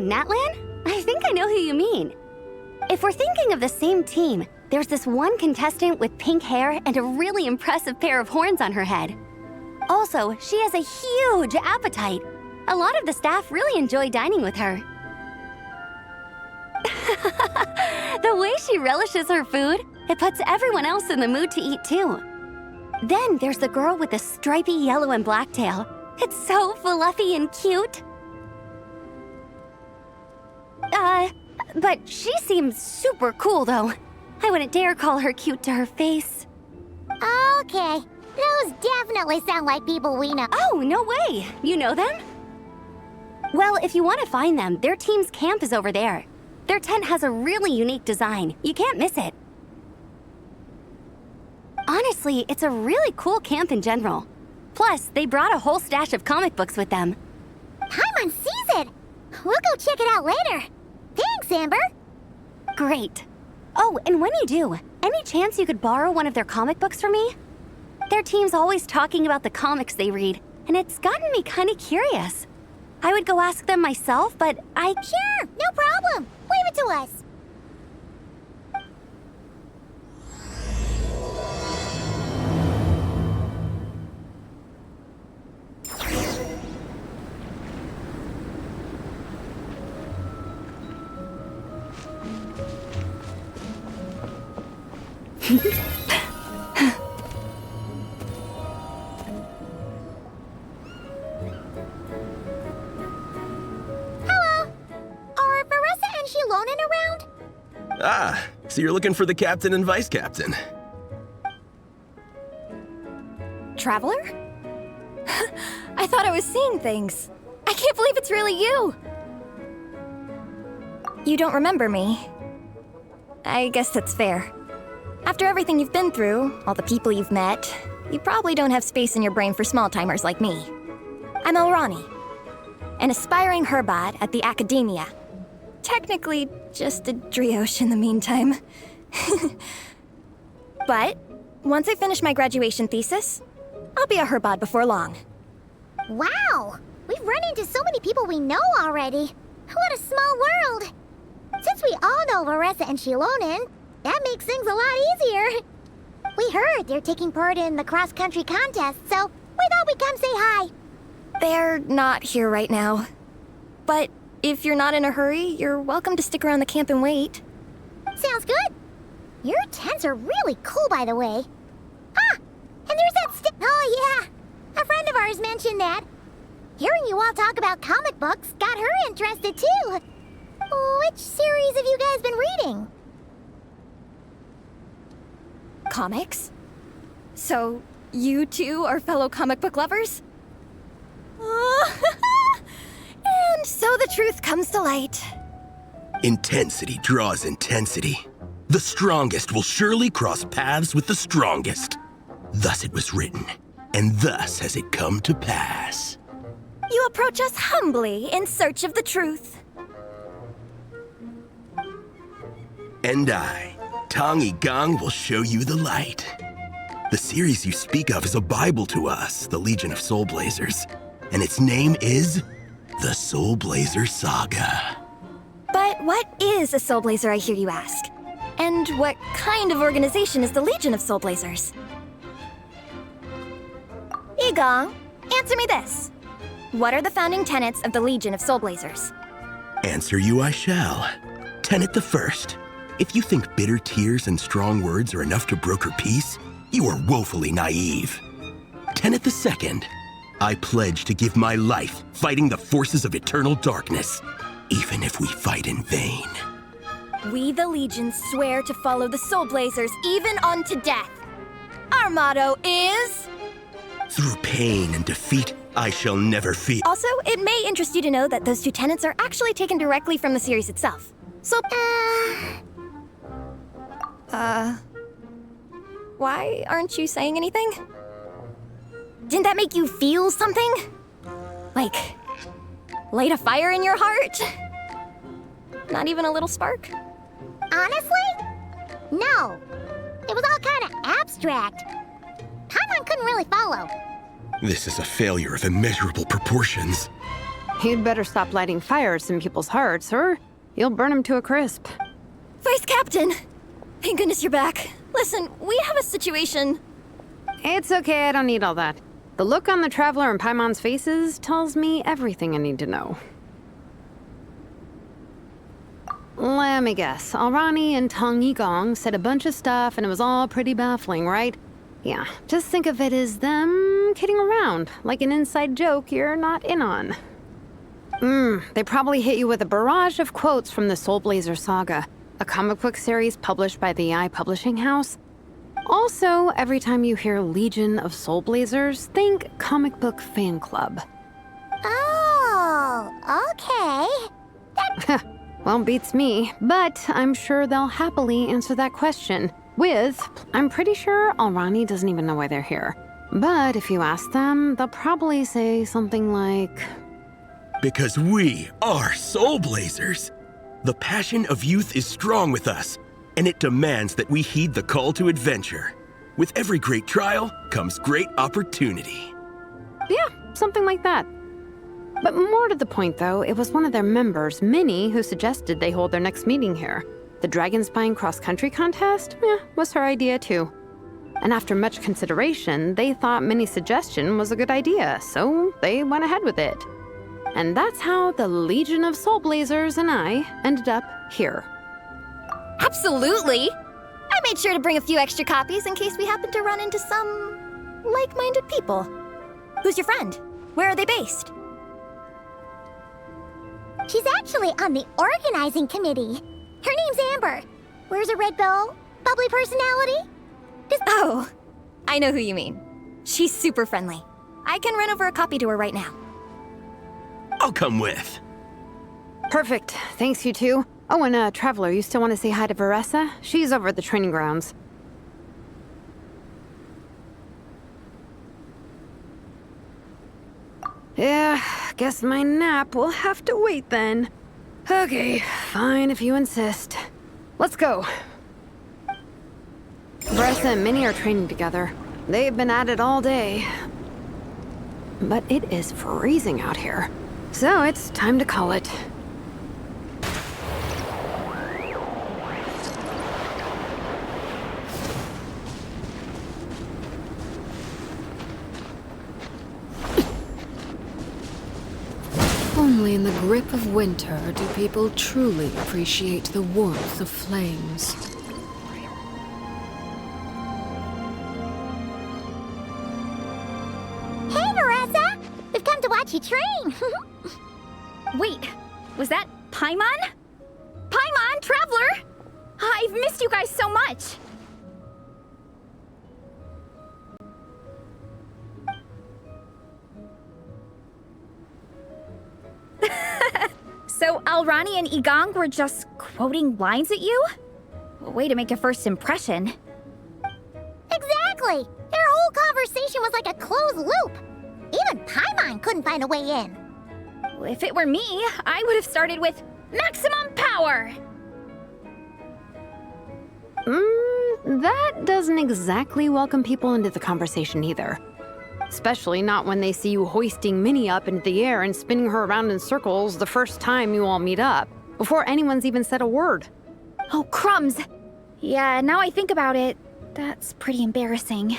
Natlan? I think I know who you mean. If we're thinking of the same team, there's this one contestant with pink hair and a really impressive pair of horns on her head. Also, she has a huge appetite. A lot of the staff really enjoy dining with her. The way she relishes her food, it puts everyone else in the mood to eat too. Then there's the girl with the stripy yellow and black tail. It's so fluffy and cute. But she seems super cool though. I wouldn't dare call her cute to her face. Okay, those definitely sound like people we know. Oh, no way! You know them? Well, if you want to find them, their team's camp is over there. Their tent has a really unique design. You can't miss it. Honestly, it's a really cool camp in general. Plus, they brought a whole stash of comic books with them. Paimon sees it! We'll go check it out later. Thanks, Amber. Great. Oh, and when you do, any chance you could borrow one of their comic books from me? Their team's always talking about the comics they read, and it's gotten me kind of curious. I would go ask them myself, but Sure, no problem. Leave it to us. Ah, so you're looking for the captain and vice captain. Traveler? I thought I was seeing things. I can't believe it's really you! You don't remember me. I guess that's fair. After everything you've been through, all the people you've met, you probably don't have space in your brain for small-timers like me. I'm Elrani, an aspiring herbot at the Academia. Technically, just a brioche in the meantime. But once I finish my graduation thesis, I'll be a herbot before long. Wow! We've run into so many people we know already. What a small world! Since we all know Varessa and Shilonen, that makes things a lot easier. We heard they're taking part in the cross-country contest, so we thought we'd come say hi. They're not here right now. But if you're not in a hurry, you're welcome to stick around the camp and wait. Sounds good. Your tents are really cool, by the way. Ah! And there's that Oh, yeah! A friend of ours mentioned that. Hearing you all talk about comic books got her interested, too. Which series have you guys been reading? Comics? So, you two are fellow comic book lovers? And so the truth comes to light. Intensity draws intensity. The strongest will surely cross paths with the strongest. Thus it was written, and thus has it come to pass. You approach us humbly in search of the truth. And I, Tongi Gong, will show you the light. The series you speak of is a Bible to us, the Legion of Solblazers, and its name is the Solblazer Saga. But what is a Solblazer, I hear you ask? And what kind of organization is the Legion of Solblazers? Egong, answer me this. What are the founding tenets of the Legion of Solblazers? Answer you I shall. Tenet the first. If you think bitter tears and strong words are enough to broker peace, you are woefully naive. Tenet the second. I pledge to give my life fighting the forces of eternal darkness, even if we fight in vain. We, the Legion, swear to follow the Solblazers even unto death. Our motto is... Through pain and defeat, I shall never fear. Also, it may interest you to know that those two tenets are actually taken directly from the series itself. So, why aren't you saying anything? Didn't that make you feel something? Like, light a fire in your heart? Not even a little spark? Honestly? No. It was all kind of abstract. Paimon couldn't really follow. This is a failure of immeasurable proportions. You'd better stop lighting fires in people's hearts, or you'll burn them to a crisp. Vice Captain! Thank goodness you're back. Listen, we have a situation. It's okay, I don't need all that. The look on the Traveler and Paimon's faces tells me everything I need to know. Let me guess. Alrani and Tong Yigong said a bunch of stuff and it was all pretty baffling, right? Yeah, just think of it as them kidding around, like an inside joke you're not in on. They probably hit you with a barrage of quotes from the Solblazer saga, a comic book series published by the Publishing House. Also, every time you hear Legion of Soulblazers, think comic book fan club. Oh, okay. Well, beats me, but I'm sure they'll happily answer that question. I'm pretty sure Alrani doesn't even know why they're here. But if you ask them, they'll probably say something like... Because we are Soulblazers. The passion of youth is strong with us, and it demands that we heed the call to adventure. With every great trial comes great opportunity. Yeah, something like that. But more to the point, though, it was one of their members, Minnie, who suggested they hold their next meeting here. The Dragonspine cross-country contest? Was her idea, too. And after much consideration, they thought Minnie's suggestion was a good idea, so they went ahead with it. And that's how the Legion of Soulblazers and I ended up here. Absolutely! I made sure to bring a few extra copies in case we happen to run into some like-minded people. Who's your friend? Where are they based? She's actually on the organizing committee. Her name's Amber. Wears a red bow, bubbly personality. Oh, I know who you mean. She's super friendly. I can run over a copy to her right now. I'll come with. Perfect. Thanks, you two. Oh, and Traveler, you still want to say hi to Veressa? She's over at the training grounds. Yeah, guess my nap will have to wait then. Okay, fine if you insist. Let's go. Veressa and Minnie are training together. They've been at it all day. But it is freezing out here. So it's time to call it. Only in the grip of winter do people truly appreciate the warmth of flames. Hey, Veressa! We've come to watch you train. Wait, was that Paimon? Paimon, Traveler! I've missed you guys so much! So Alrani and Igong were just quoting lines at you? Way to make a first impression. Exactly! Their whole conversation was like a closed loop. Even Paimon couldn't find a way in. If it were me, I would have started with maximum power! That doesn't exactly welcome people into the conversation either. Especially not when they see you hoisting Minnie up into the air and spinning her around in circles the first time you all meet up, before anyone's even said a word. Oh, crumbs! Yeah, now I think about it, that's pretty embarrassing.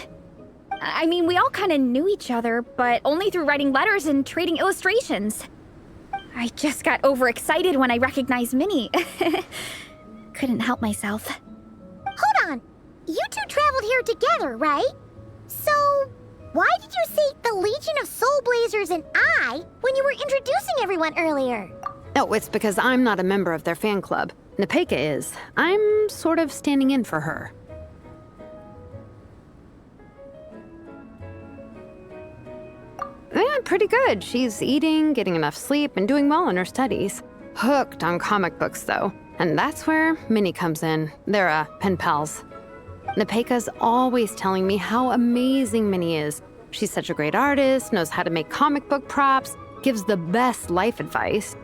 I mean, we all kind of knew each other, but only through writing letters and trading illustrations. I just got overexcited when I recognized Minnie. Couldn't help myself. Hold on. You two traveled here together, right? So, why did you say the Legion of Soulblazers and I when you were introducing everyone earlier? No, it's because I'm not a member of their fan club. Nepeka is. I'm sort of standing in for her. Yeah, pretty good. She's eating, getting enough sleep, and doing well in her studies. Hooked on comic books, though. And that's where Minnie comes in. They're, pen pals. Nepeka's always telling me how amazing Minnie is. She's such a great artist, knows how to make comic book props, gives the best life advice.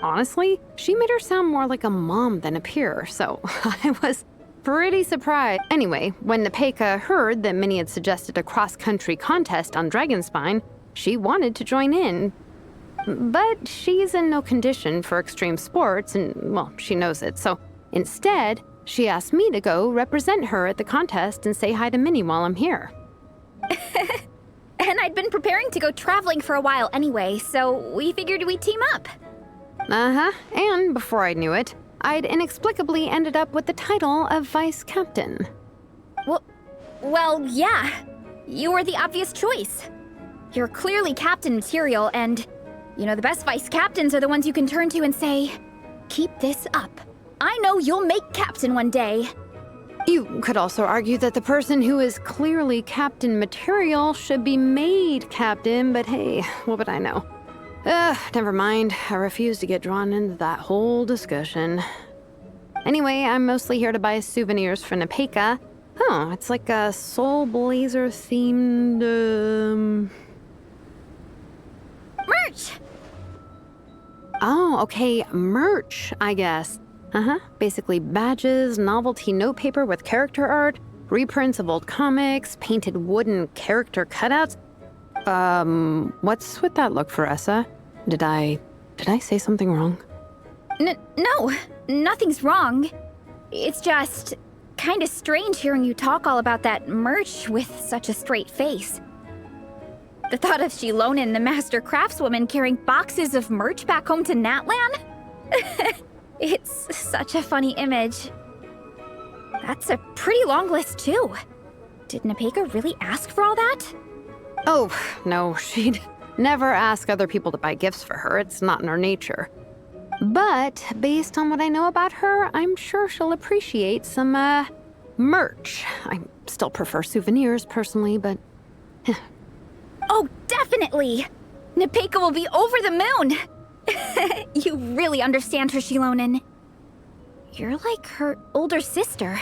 Honestly, she made her sound more like a mom than a peer, so I was pretty surprised. Anyway, when Nepeka heard that Minnie had suggested a cross-country contest on Dragonspine, she wanted to join in. But she's in no condition for extreme sports, and, well, she knows it. So instead, she asked me to go represent her at the contest and say hi to Minnie while I'm here. And I'd been preparing to go traveling for a while anyway, so we figured we'd team up. Uh-huh. And before I knew it, I'd inexplicably ended up with the title of vice captain. Well, yeah. You were the obvious choice. You're clearly captain material, and, the best vice captains are the ones you can turn to and say, keep this up. I know you'll make captain one day. You could also argue that the person who is clearly captain material should be made captain, but hey, what would I know? Never mind. I refuse to get drawn into that whole discussion. Anyway, I'm mostly here to buy souvenirs for Nepeka. Oh, it's like a Solblazer themed, Merch! Oh, okay, merch, I guess. Basically badges, novelty notepaper with character art, reprints of old comics, painted wooden character cutouts. What's with that look, Faressa? Did I say something wrong? No, nothing's wrong. It's just kind of strange hearing you talk all about that merch with such a straight face. The thought of Shilonen, the master craftswoman, carrying boxes of merch back home to Natlan? It's such a funny image. That's a pretty long list, too. Did Nepeka really ask for all that? Oh, no, she'd never ask other people to buy gifts for her. It's not in her nature. But based on what I know about her, I'm sure she'll appreciate some, merch. I still prefer souvenirs, personally, but... Oh, definitely! Nepeka will be over the moon! You really understand her, Shilonen. You're like her older sister.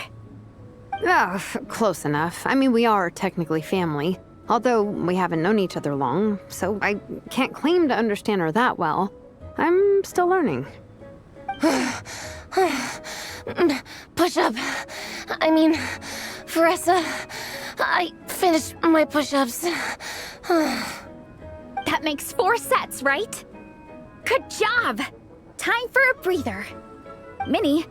Oh, close enough. I mean, we are technically family, although we haven't known each other long, so I can't claim to understand her that well. I'm still learning. Push-up. I mean, Faressa, I finished my push-ups. That makes 4 sets, right? Good job! Time for a breather. Minnie,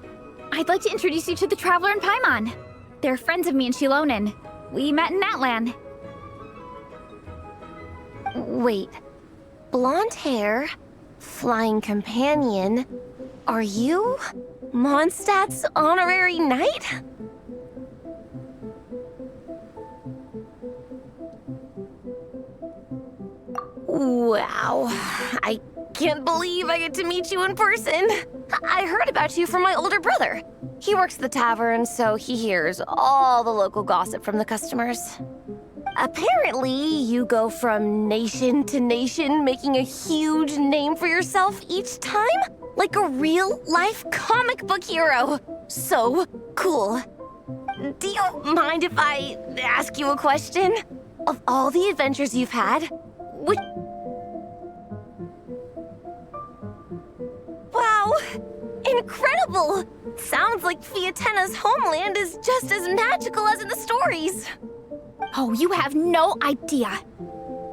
I'd like to introduce you to the Traveler and Paimon. They're friends of me and Shilonen. We met in Natlan. Wait. Blonde hair, flying companion. Are you Mondstadt's honorary knight? Wow. I can't believe I get to meet you in person. I heard about you from my older brother. He works at the tavern, so he hears all the local gossip from the customers. Apparently, you go from nation to nation, making a huge name for yourself each time? Like a real-life comic book hero. So cool. Do you mind if I ask you a question? Of all the adventures you've had, which... Wow! Incredible! Sounds like Fiatenna's homeland is just as magical as in the stories. Oh, you have no idea.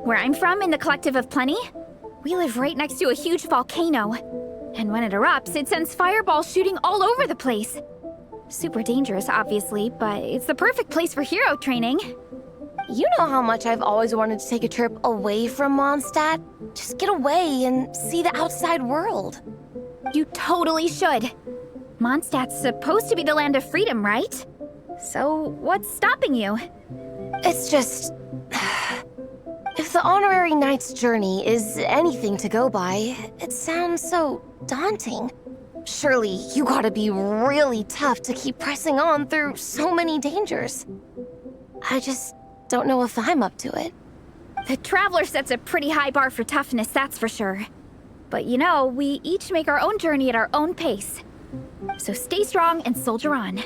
Where I'm from, in the Collective of Plenty, we live right next to a huge volcano. And when it erupts, it sends fireballs shooting all over the place. Super dangerous, obviously, but it's the perfect place for hero training. You know how much I've always wanted to take a trip away from Mondstadt? Just get away and see the outside world. You totally should. Mondstadt's supposed to be the land of freedom, right? So what's stopping you? It's just... If the honorary knight's journey is anything to go by, it sounds so daunting. Surely you gotta be really tough to keep pressing on through so many dangers. I just don't know if I'm up to it. The Traveler sets a pretty high bar for toughness, that's for sure. But we each make our own journey at our own pace. So stay strong and soldier on.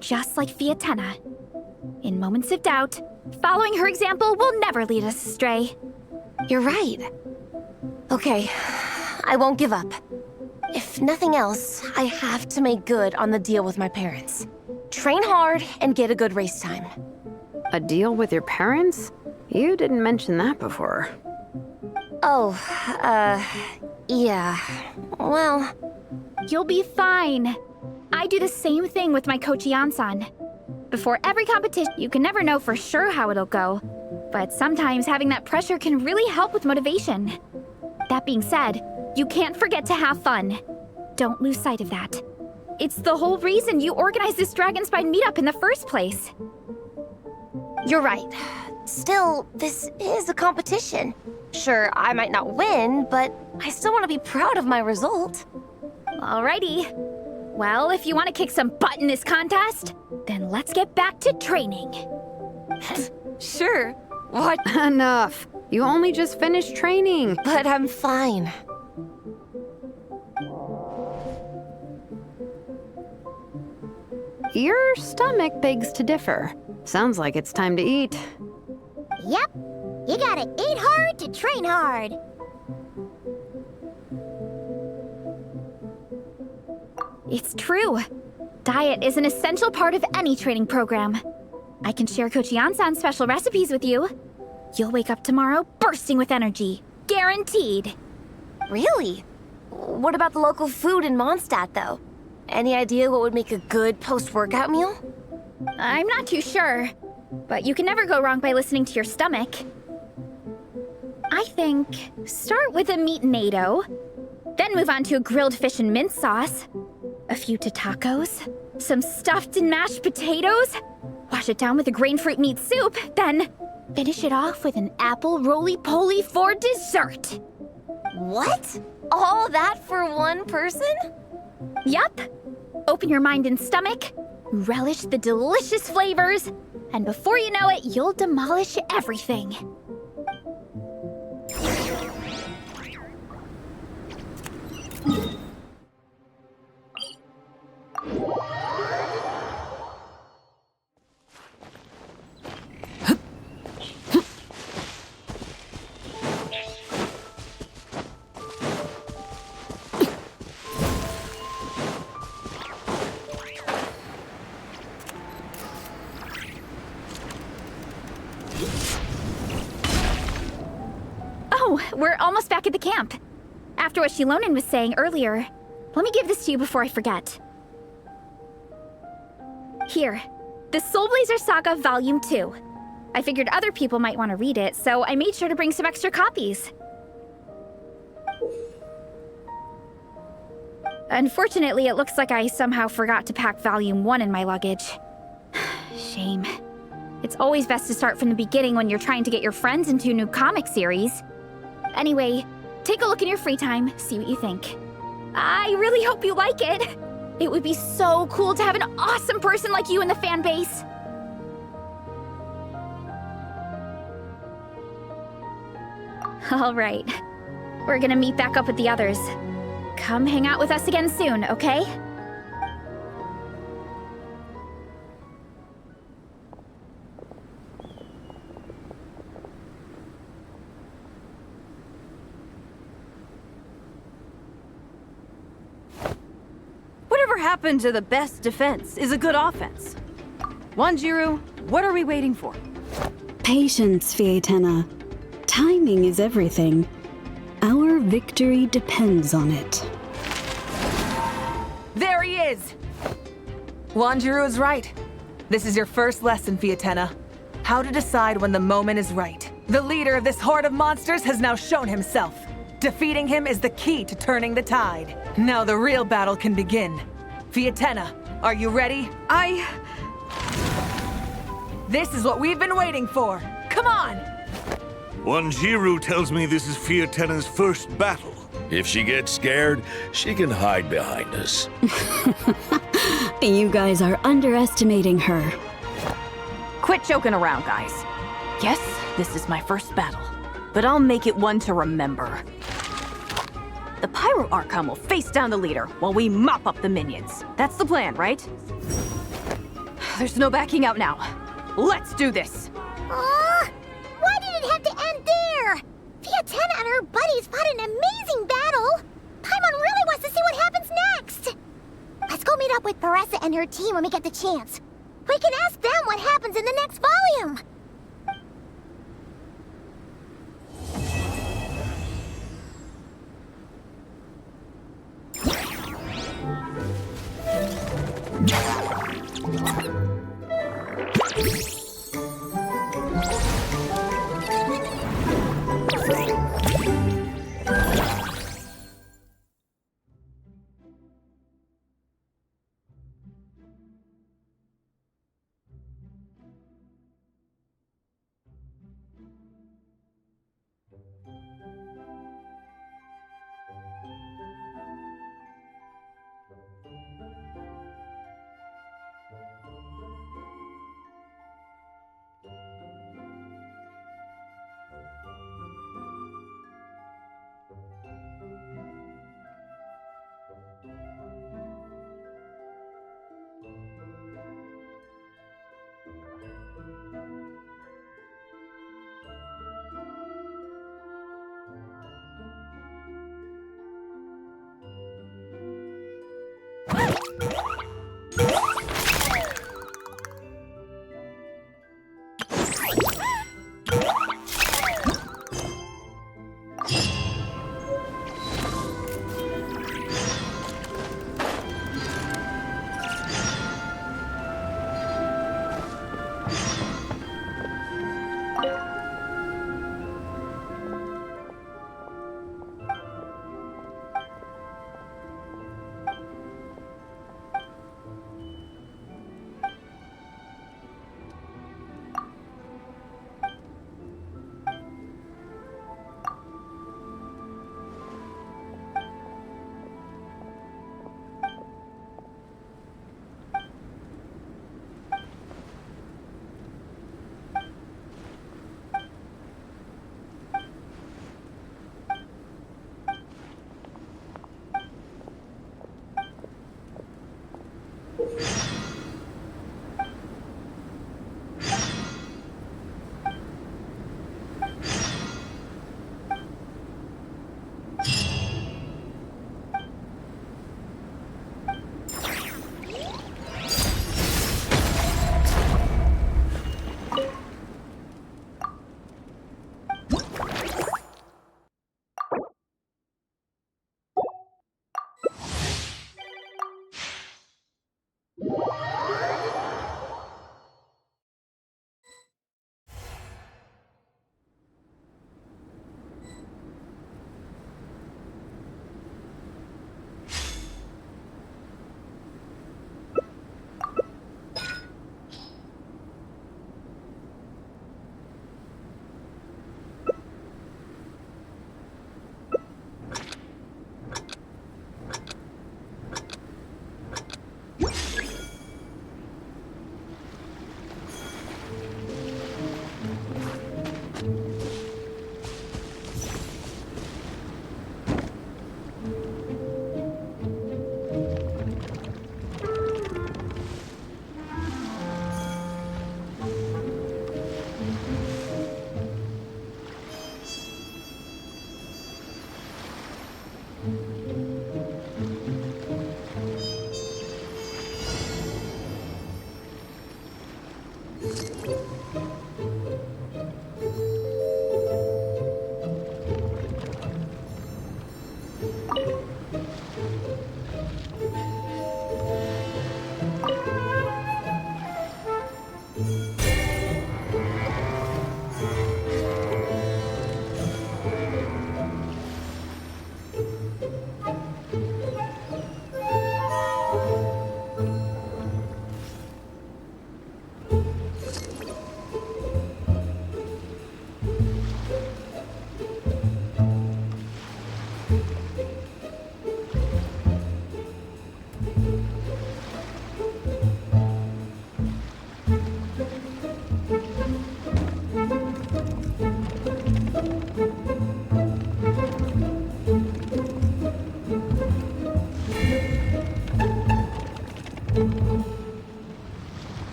Just like Fiatenna. In moments of doubt, following her example will never lead us astray. You're right. Okay, I won't give up. If nothing else, I have to make good on the deal with my parents. Train hard and get a good race time. A deal with your parents? You didn't mention that before. Oh, yeah. Well, You'll be fine. I do the same thing with my coach Yan-san. Before every competition, you can never know for sure how it'll go. But sometimes having that pressure can really help with motivation. That being said, you can't forget to have fun. Don't lose sight of that. It's the whole reason you organized this Dragonspine meetup in the first place. you're right. Still, this is a competition. Sure, I might not win, but I still want to be proud of my result. Alrighty. Well, if you want to kick some butt in this contest, then let's get back to training. Sure. What? Enough. You only just finished training. But I'm fine. Your stomach begs to differ. Sounds like it's time to eat. Yep. You gotta eat hard to train hard. It's true. Diet is an essential part of any training program. I can share Coach Yan-san's special recipes with you. You'll wake up tomorrow bursting with energy. Guaranteed. Really? What about the local food in Mondstadt, though? Any idea what would make a good post-workout meal? I'm not too sure, but you can never go wrong by listening to your stomach. I think start with a meat-nado, then move on to a grilled fish and mint sauce, a few tacos, some stuffed and mashed potatoes, wash it down with a grain fruit meat soup, then finish it off with an apple roly-poly for dessert. What? All that for one person? Yup. Open your mind and stomach, relish the delicious flavors, and before you know it, you'll demolish everything. Oh, we're almost back at the camp. After what Shilonen was saying earlier, let me give this to you before I forget. Here, the Solblazer Saga Volume 2. I figured other people might want to read it, so I made sure to bring some extra copies. Unfortunately, it looks like I somehow forgot to pack Volume 1 in my luggage. Shame. It's always best to start from the beginning when you're trying to get your friends into a new comic series. Anyway, take a look in your free time, see what you think. I really hope you like it. It would be so cool to have an awesome person like you in the fan base. All right, we're gonna meet back up with the others. Come hang out with us again soon, okay? Whatever happened to the best defense is a good offense? Wanjiru, what are we waiting for? Patience, Fietena. Timing is everything. Our victory depends on it. There he is! Wanjiru is right. This is your first lesson, Fietena. How to decide when the moment is right. The leader of this horde of monsters has now shown himself. Defeating him is the key to turning the tide. Now the real battle can begin. Fietena, are you ready? This is what we've been waiting for. Come on! Wanjiru tells me this is Fietena's first battle. If she gets scared, she can hide behind us. You guys are underestimating her. Quit joking around, guys. Yes, this is my first battle, but I'll make it one to remember. The Pyro Archon will face down the leader while we mop up the minions. That's the plan, right? There's no backing out now. Let's do this! Why did it have to end there? Fietena and her buddies fought an amazing battle. Paimon really wants to see what happens next. Let's go meet up with Paressa and her team when we get the chance. We can ask them what happens in the next volume.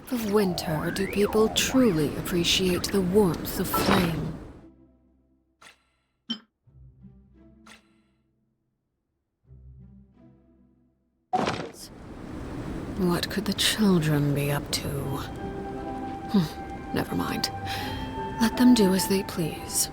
grip of winter do people truly appreciate the warmth of flame. What could the children be up to? Never mind. Let them do as they please.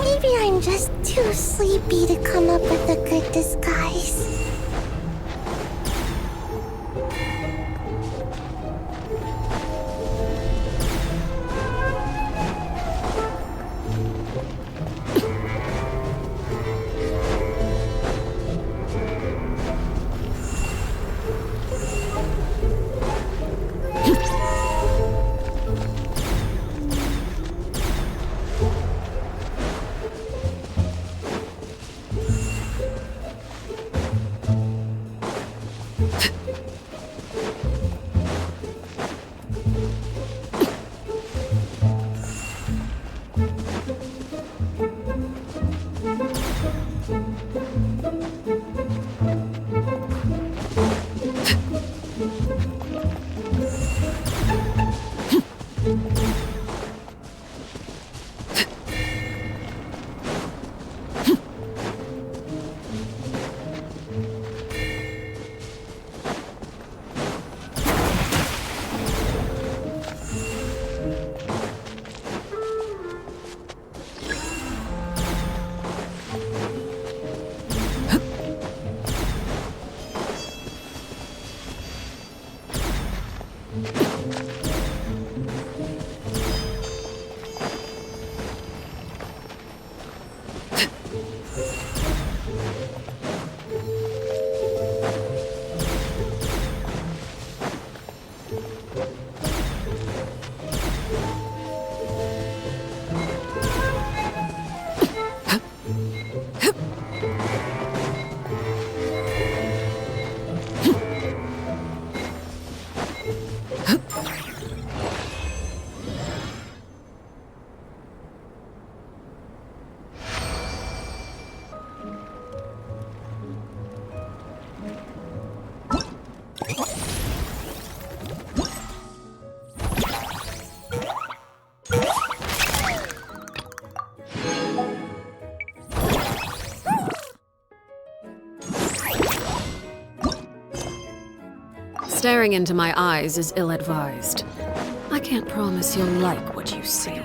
Maybe I'm just too sleepy to come up with a good disguise. Staring into my eyes is ill-advised. I can't promise you'll like what you see.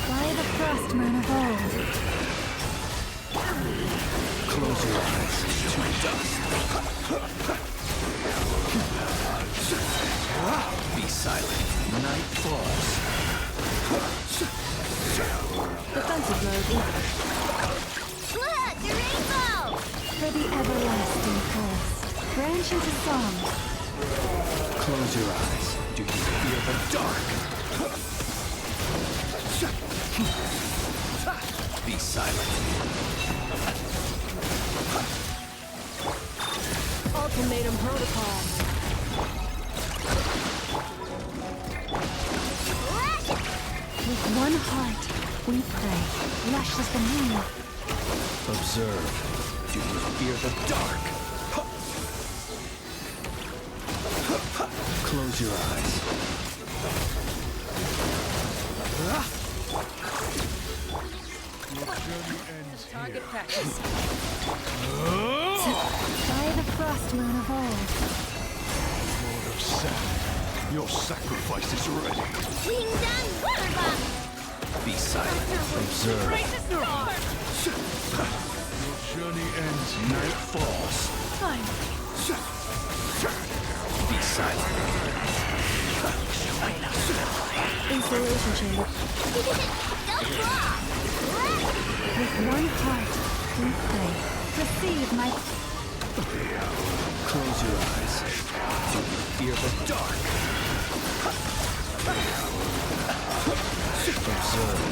By the frost moon of old. Close your eyes to dust. Be silent. Night falls. Defensive mode equal. Look, the rainbow! For the everlasting forest. Branch into song. Close your eyes. Do you fear the dark? Be silent. Ultimatum protocol. With one heart, we pray. Lush as the moon. Observe. Do you fear the dark? Close your eyes. Target practice. By the frost moon of old. Lord of Sand, your sacrifice is ready. Ding dong water bomb! Be silent. Observe. Your journey ends. Night falls. Be silent. Installation chamber. Don't claw! With one heart, we pray. Receive my... Close your eyes. Do you fear the dark? Observe.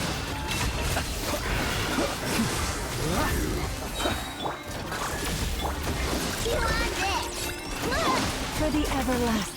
You want this? Look! For the everlasting.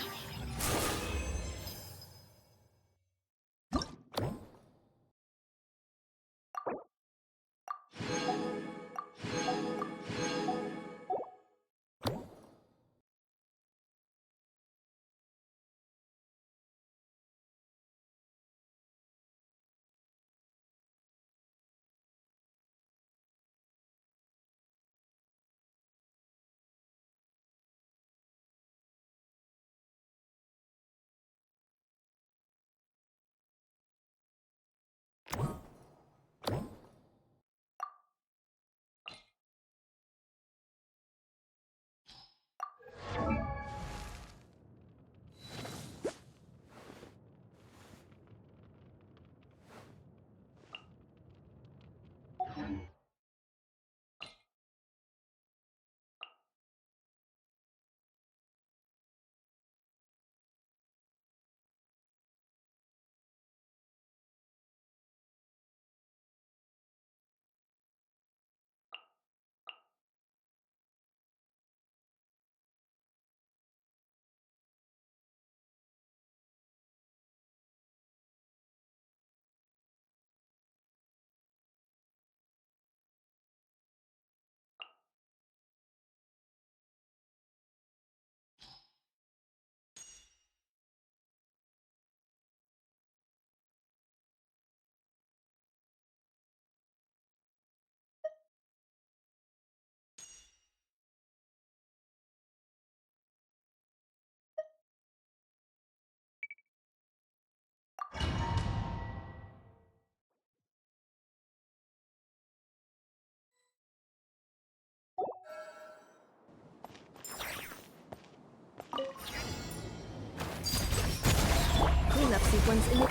ones in it.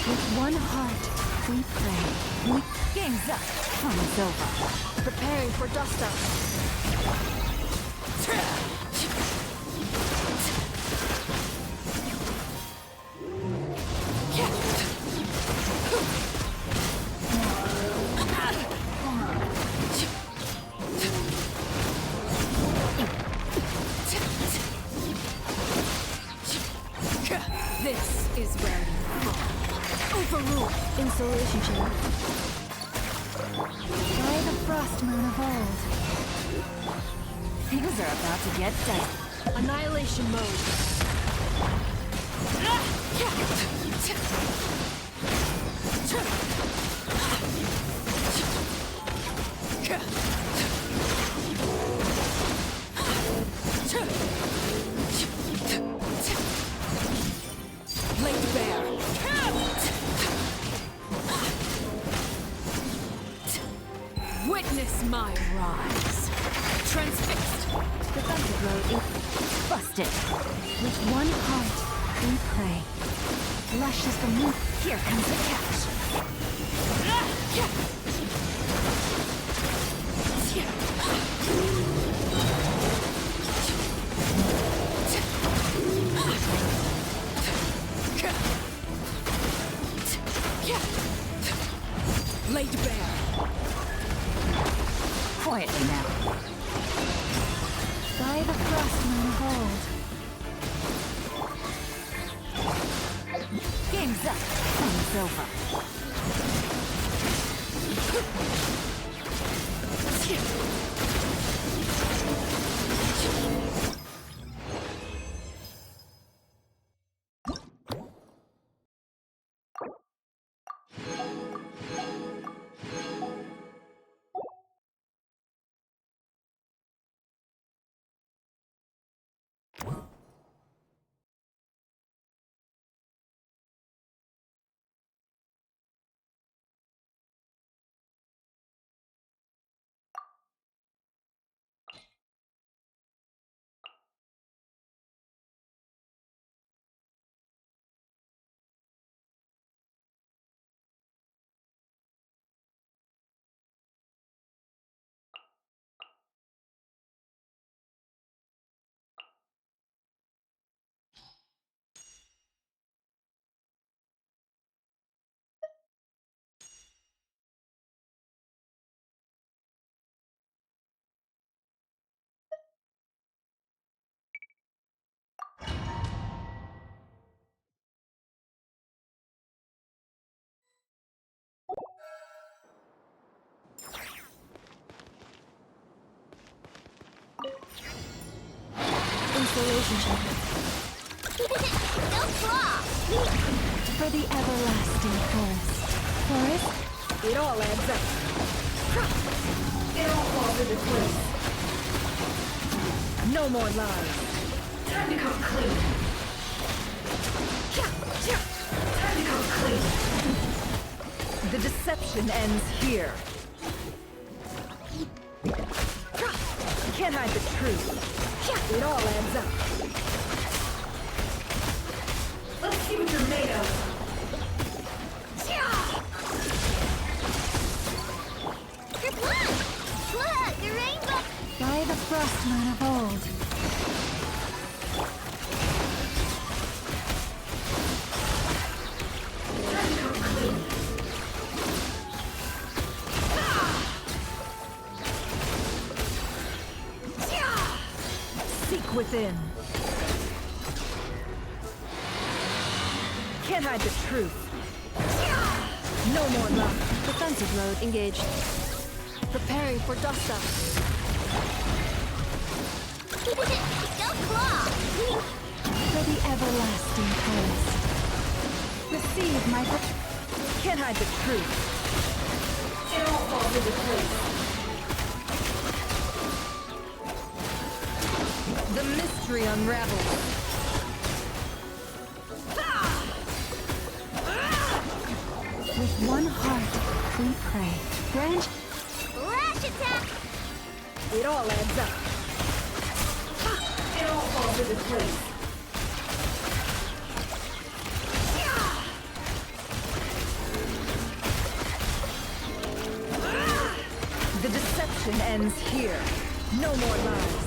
With one heart, we pray. Game's up. Fun's over. Preparing for dust up. This is where you fall. Overrule. Insulation chamber. By the frost moon of old. Things are about to get dicey. Annihilation mode. Laid bare. Witness my rise. Transfixed. Defensive mode is busted. With one heart, we pray. Lush is the moon. Here comes the catch. Laid bare. Quietly now. By the frost moon of old. Game's up. Fun's over. Insulation chamber. Don't flaw! For the everlasting forest. Forest? It all adds up. It all falls into place. No more lies. Time to come clean. Time to come clean. The deception ends here. You can't hide the truth. It all adds up. Let's see what you're made of. Your blood! Look, the rainbow! By the frost moon of old. Seek within. Can't hide the truth. No more love. Defensive mode engaged. Preparing for dust up. Don't claw! For the everlasting forest. Receive my... Can't hide the truth. It all falls into place. The mystery unravels. With one heart, we pray. Branch... Lash attack! It all adds up. It all falls into place. deception ends here. No more lies.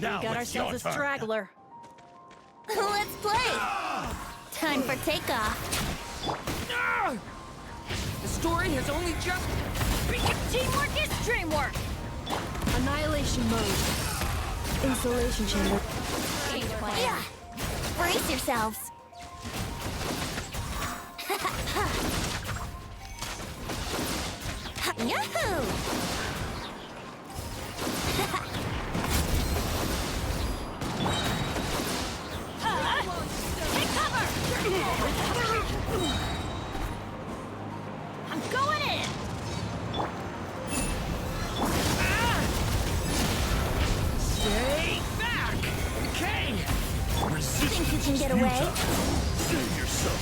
Now We got it's your ourselves a turn. straggler. Let's play! Time for takeoff. The story has only just begun. Teamwork is dreamwork! Annihilation mode. Insulation chamber. Yeah! Brace yourselves. Yahoo! Take cover! I'm going in! Stay back! Okay! Think you can get away? Save yourself.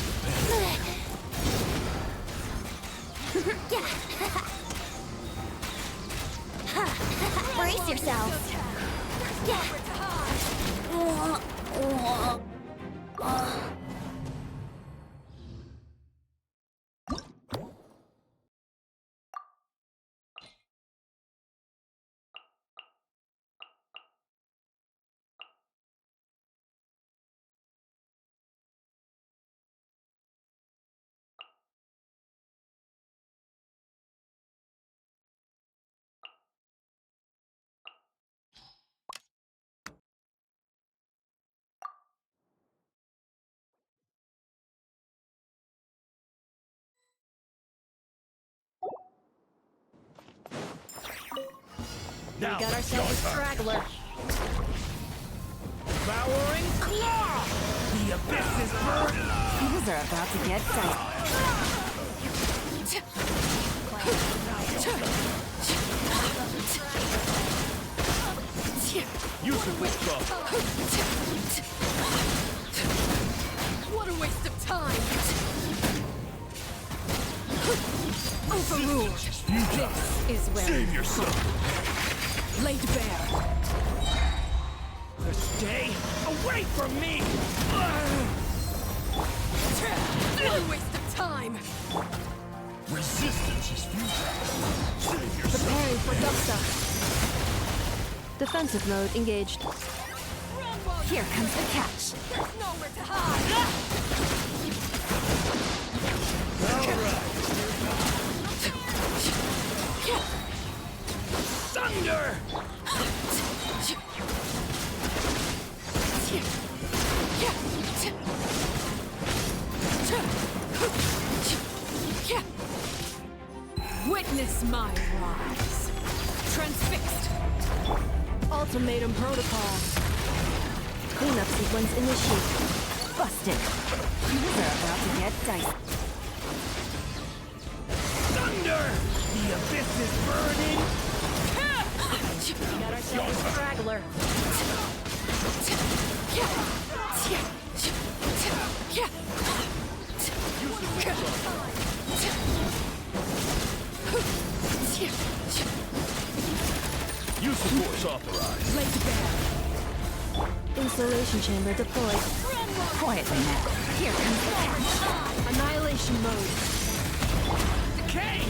Brace yourselves. Now We got it's your ourselves a turn. straggler. Devouring claw! The abyss is burning! Things are about to get dicey. Use the withdraw. What a waste of time! Overruled. This is where Save yourself. laid bare. Stay away from me! What a waste of time! Resistance is futile. Save yourself. Preparing Defensive mode engaged. Here comes the catch. There's nowhere to hide. Thunder! Witness my rise. Transfixed. Ultimatum protocol. Cleanup sequence initiated. Busted. These are about to get dicey. Thunder! The abyss is burning! Got ourselves a straggler. Use of force authorized. Lay to bear. Installation chamber deployed. Quietly now. Here comes the catch. Annihilation mode. Decay!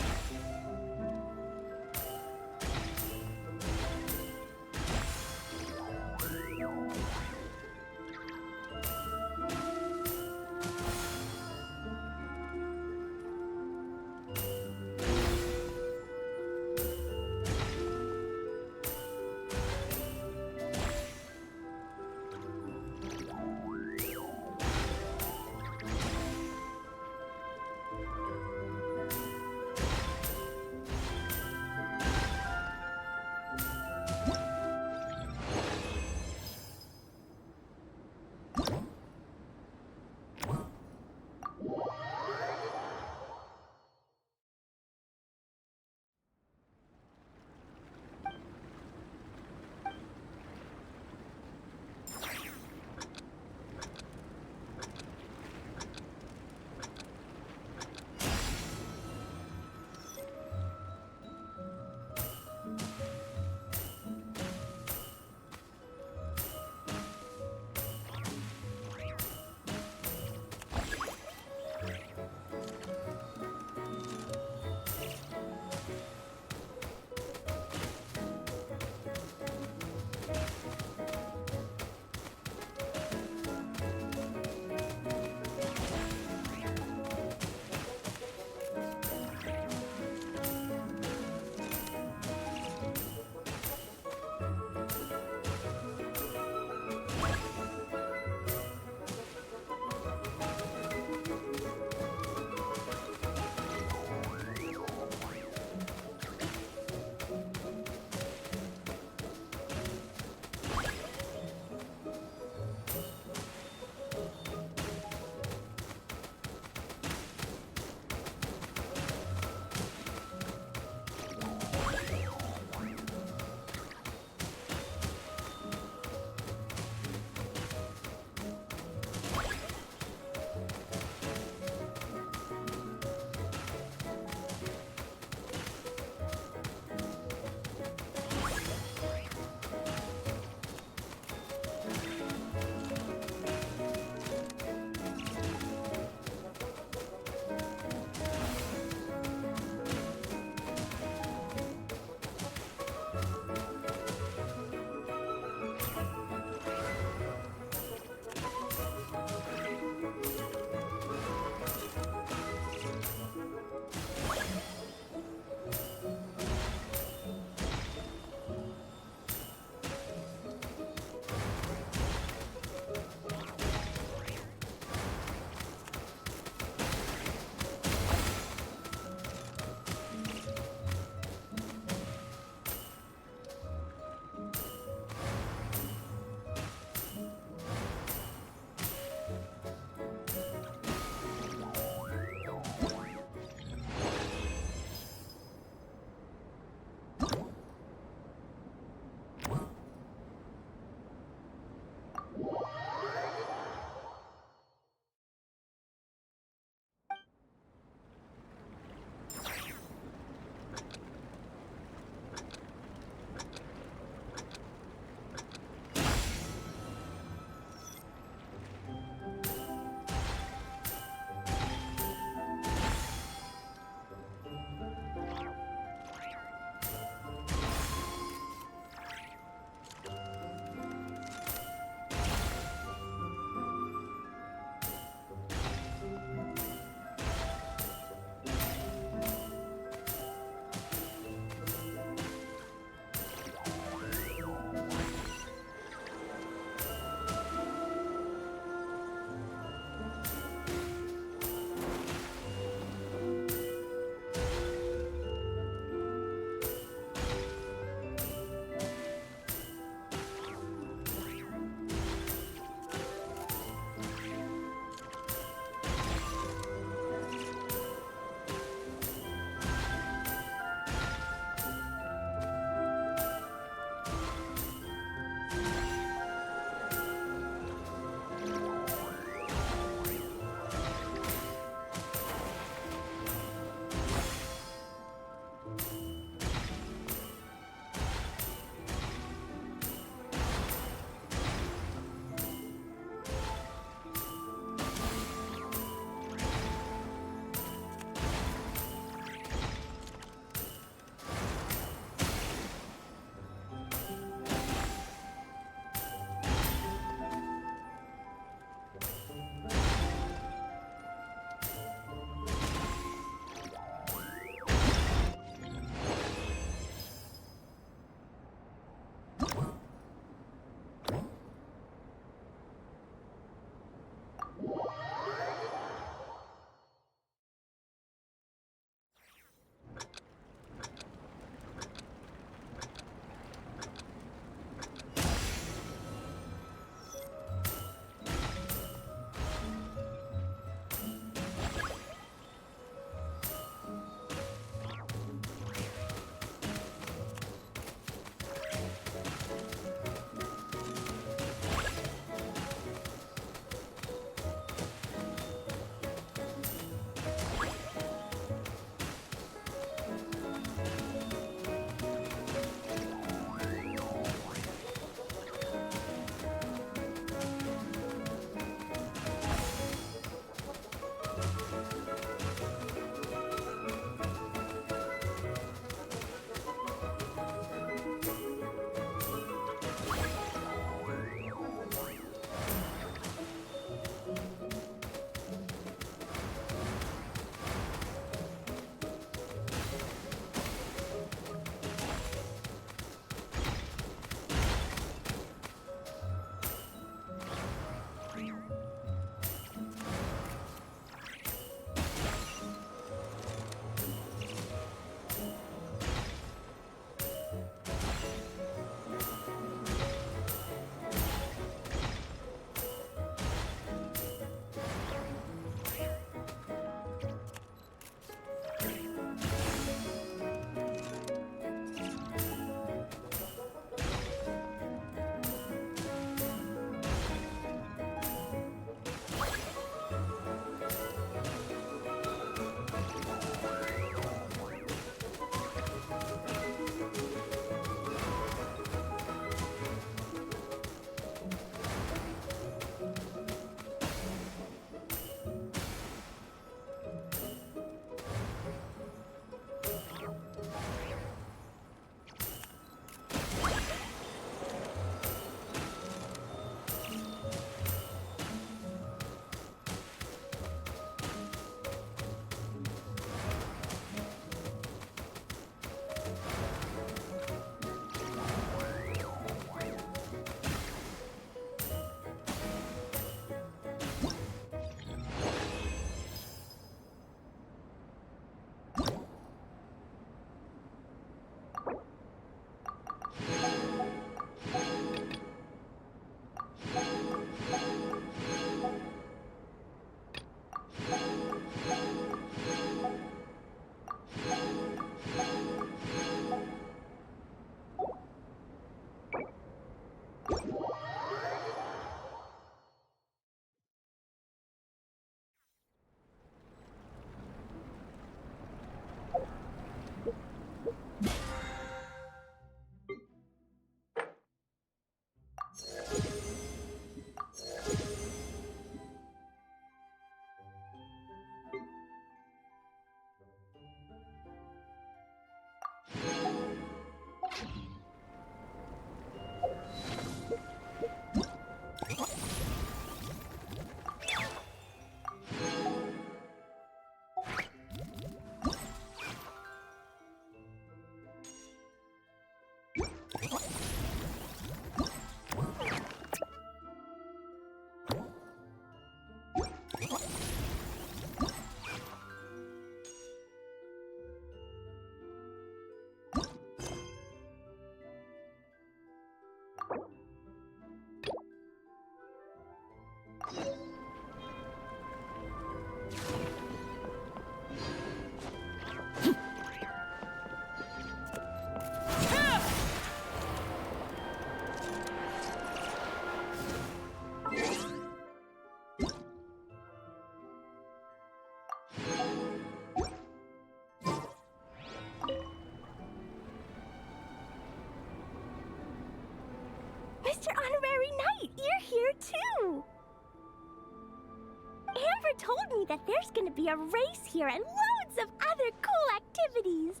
me that there's gonna be a race here and loads of other cool activities.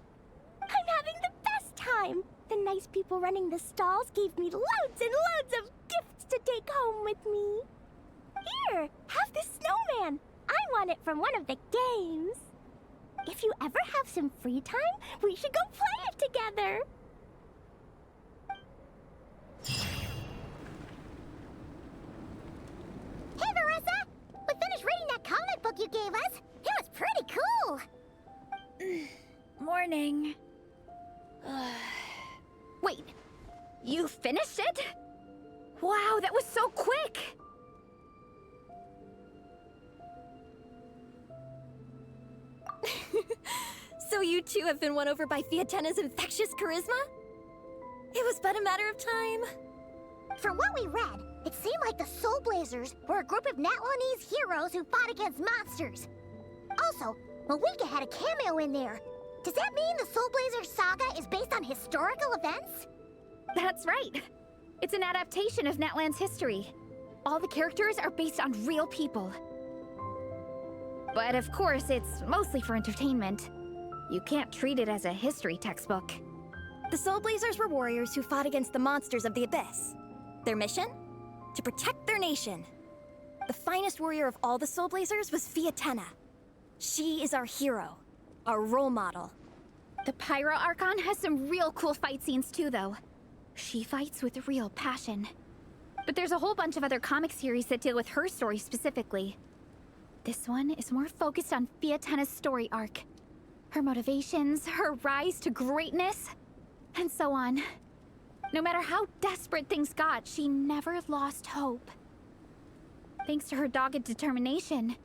I'm having the best time. The nice people running the stalls gave me loads and loads of gifts to take home with me. Here, have this snowman. I won it from one of the games. If you ever have some free time, we should go play it together. Hey, Marissa! We finished reading that comic book you gave us. It was pretty cool. Morning. Wait, you finished it? Wow, that was so quick! So you two have been won over by Fiatena's infectious charisma? It was but a matter of time. From what we read, it seemed like the Solblazers were a group of Natlanese heroes who fought against monsters. Also, Mawika had a cameo in there. Does that mean the Solblazer saga is based on historical events? That's right. It's an adaptation of Natlan's history. All the characters are based on real people. But of course, it's mostly for entertainment. You can't treat it as a history textbook. The Solblazers were warriors who fought against the monsters of the Abyss. Their mission? To protect their nation. The finest warrior of all the Solblazers was Fiatena. She is our hero, our role model. The Pyro Archon has some real cool fight scenes too, though. She fights with real passion. But there's a whole bunch of other comic series that deal with her story specifically. This one is more focused on Fiatena's story arc. Her motivations, her rise to greatness, and so on. No matter how desperate things got, she never lost hope. Thanks to her dogged determination,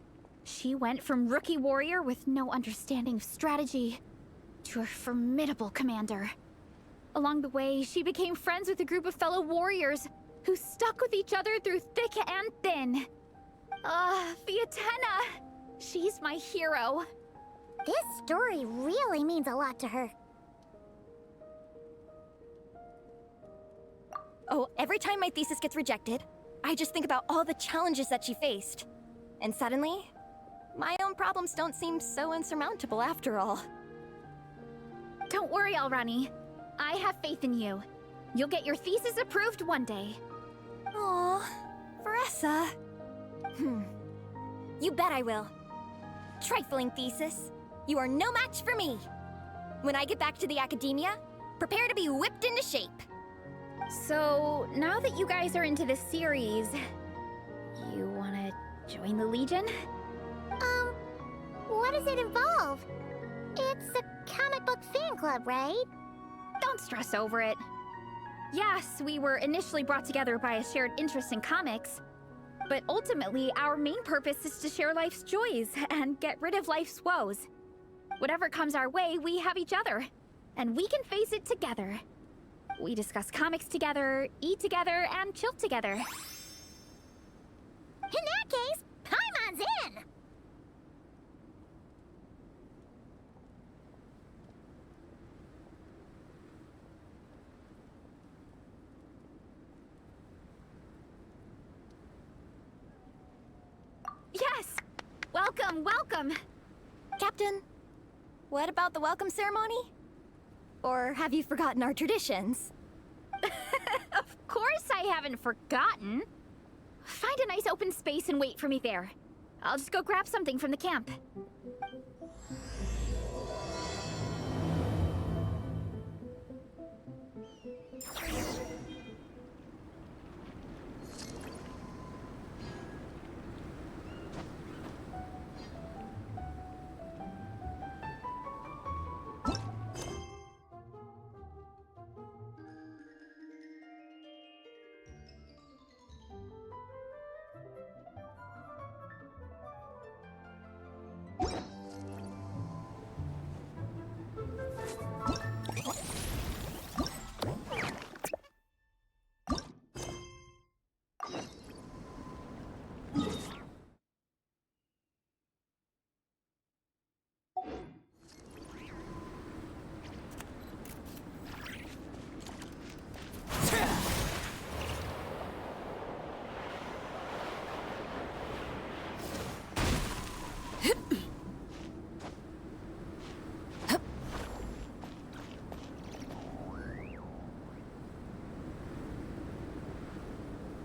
she went from rookie warrior with no understanding of strategy to a formidable commander. Along the way, she became friends with a group of fellow warriors who stuck with each other through thick and thin. Fiatena! She's my hero. This story really means a lot to her. Oh, every time my thesis gets rejected, I just think about all the challenges that she faced. And suddenly, my own problems don't seem so insurmountable after all. Don't worry, Alrani. I have faith in you. You'll get your thesis approved one day. Aw, Vanessa. You bet I will. Trifling thesis. You are no match for me. When I get back to the academia, prepare to be whipped into shape. So, now that you guys are into this series, you wanna join the Legion? What does it involve? It's a comic book fan club, right? Don't stress over it. Yes, we were initially brought together by a shared interest in comics, but ultimately our main purpose is to share life's joys and get rid of life's woes. Whatever comes our way, we have each other, and we can face it together. We discuss comics together, eat together, and chill together. In that case, Paimon's in! Yes! Welcome, welcome! Captain, what about the welcome ceremony? Or have you forgotten our traditions? Of course I haven't forgotten. Find a nice open space and wait for me there. I'll just go grab something from the camp.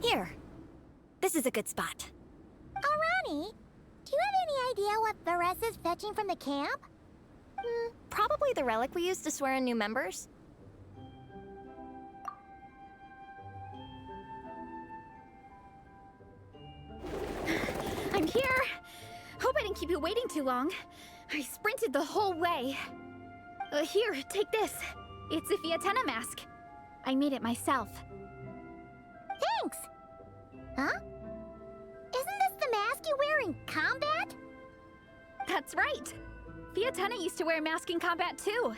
Here. This is a good spot. Arani, do you have any idea what Varesa's fetching from the camp? Probably the relic we used to swear in new members. I'm here! Hope I didn't keep you waiting too long. I sprinted the whole way. Here, take this. It's a Fiatenna mask. I made it myself. Thanks! Huh? Isn't this the mask you wear in combat? That's right! Fiatenna used to wear a mask in combat too.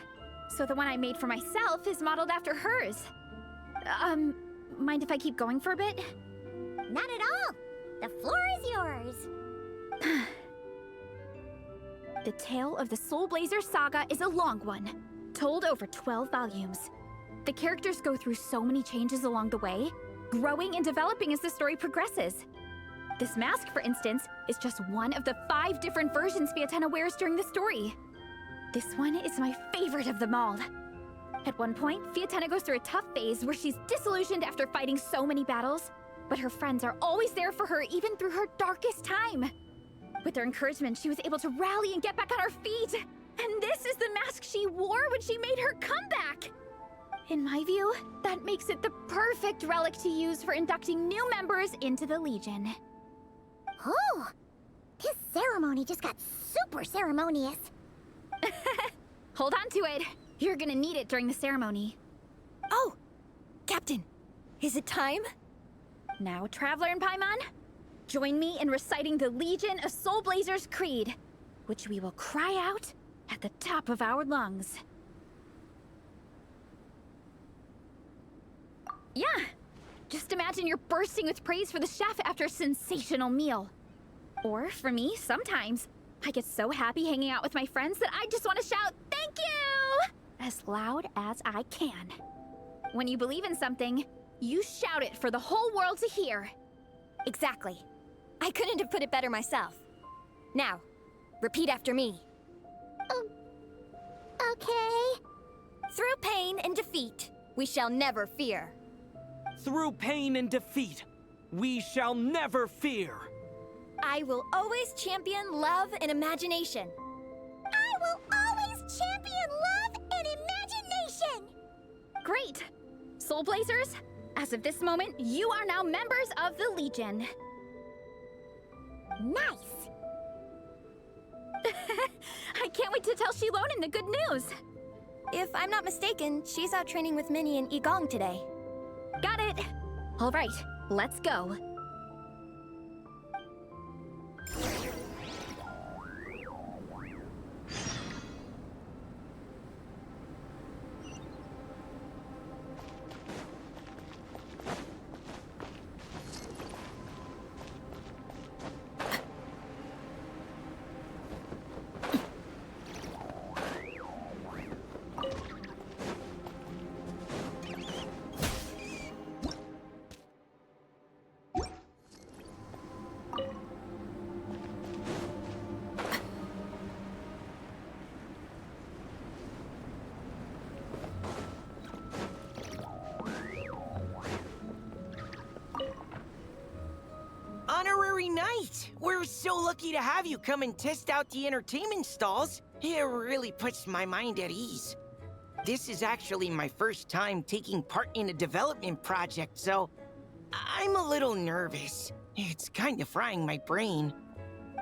So the one I made for myself is modeled after hers. Mind if I keep going for a bit? Not at all! The floor is yours! The tale of the Solblazer saga is a long one, told over 12 volumes. The characters go through so many changes along the way, growing and developing as the story progresses. This mask, for instance, is just one of the 5 different versions Fiatenna wears during the story. This one is my favorite of them all. At one point, Fiatenna goes through a tough phase where she's disillusioned after fighting so many battles, but her friends are always there for her even through her darkest time. With their encouragement, she was able to rally and get back on her feet. And this is the mask she wore when she made her comeback. In my view, that makes it the perfect relic to use for inducting new members into the Legion. Oh, this ceremony just got super ceremonious. Hold on to it. You're gonna need it during the ceremony. Oh, Captain, is it time? Now, Traveler and Paimon, join me in reciting the Legion of Solblazer's Creed, which we will cry out at the top of our lungs. Yeah, just imagine you're bursting with praise for the chef after a sensational meal. Or, for me, sometimes, I get so happy hanging out with my friends that I just want to shout, "Thank you!" as loud as I can. When you believe in something, you shout it for the whole world to hear. Exactly. I couldn't have put it better myself. Now, repeat after me. Okay. Through pain and defeat, we shall never fear. Through pain and defeat, we shall never fear. I will always champion love and imagination. I will always champion love and imagination! Great! Soulblazers, as of this moment, you are now members of the Legion. Nice! I can't wait to tell Shilonen the good news. If I'm not mistaken, she's out training with Minnie and Igong today. Got it! All right, let's go. Honorary Knight! We're so lucky to have you come and test out the entertainment stalls. It really puts my mind at ease. This is actually my first time taking part in a development project, so I'm a little nervous. It's kind of frying my brain.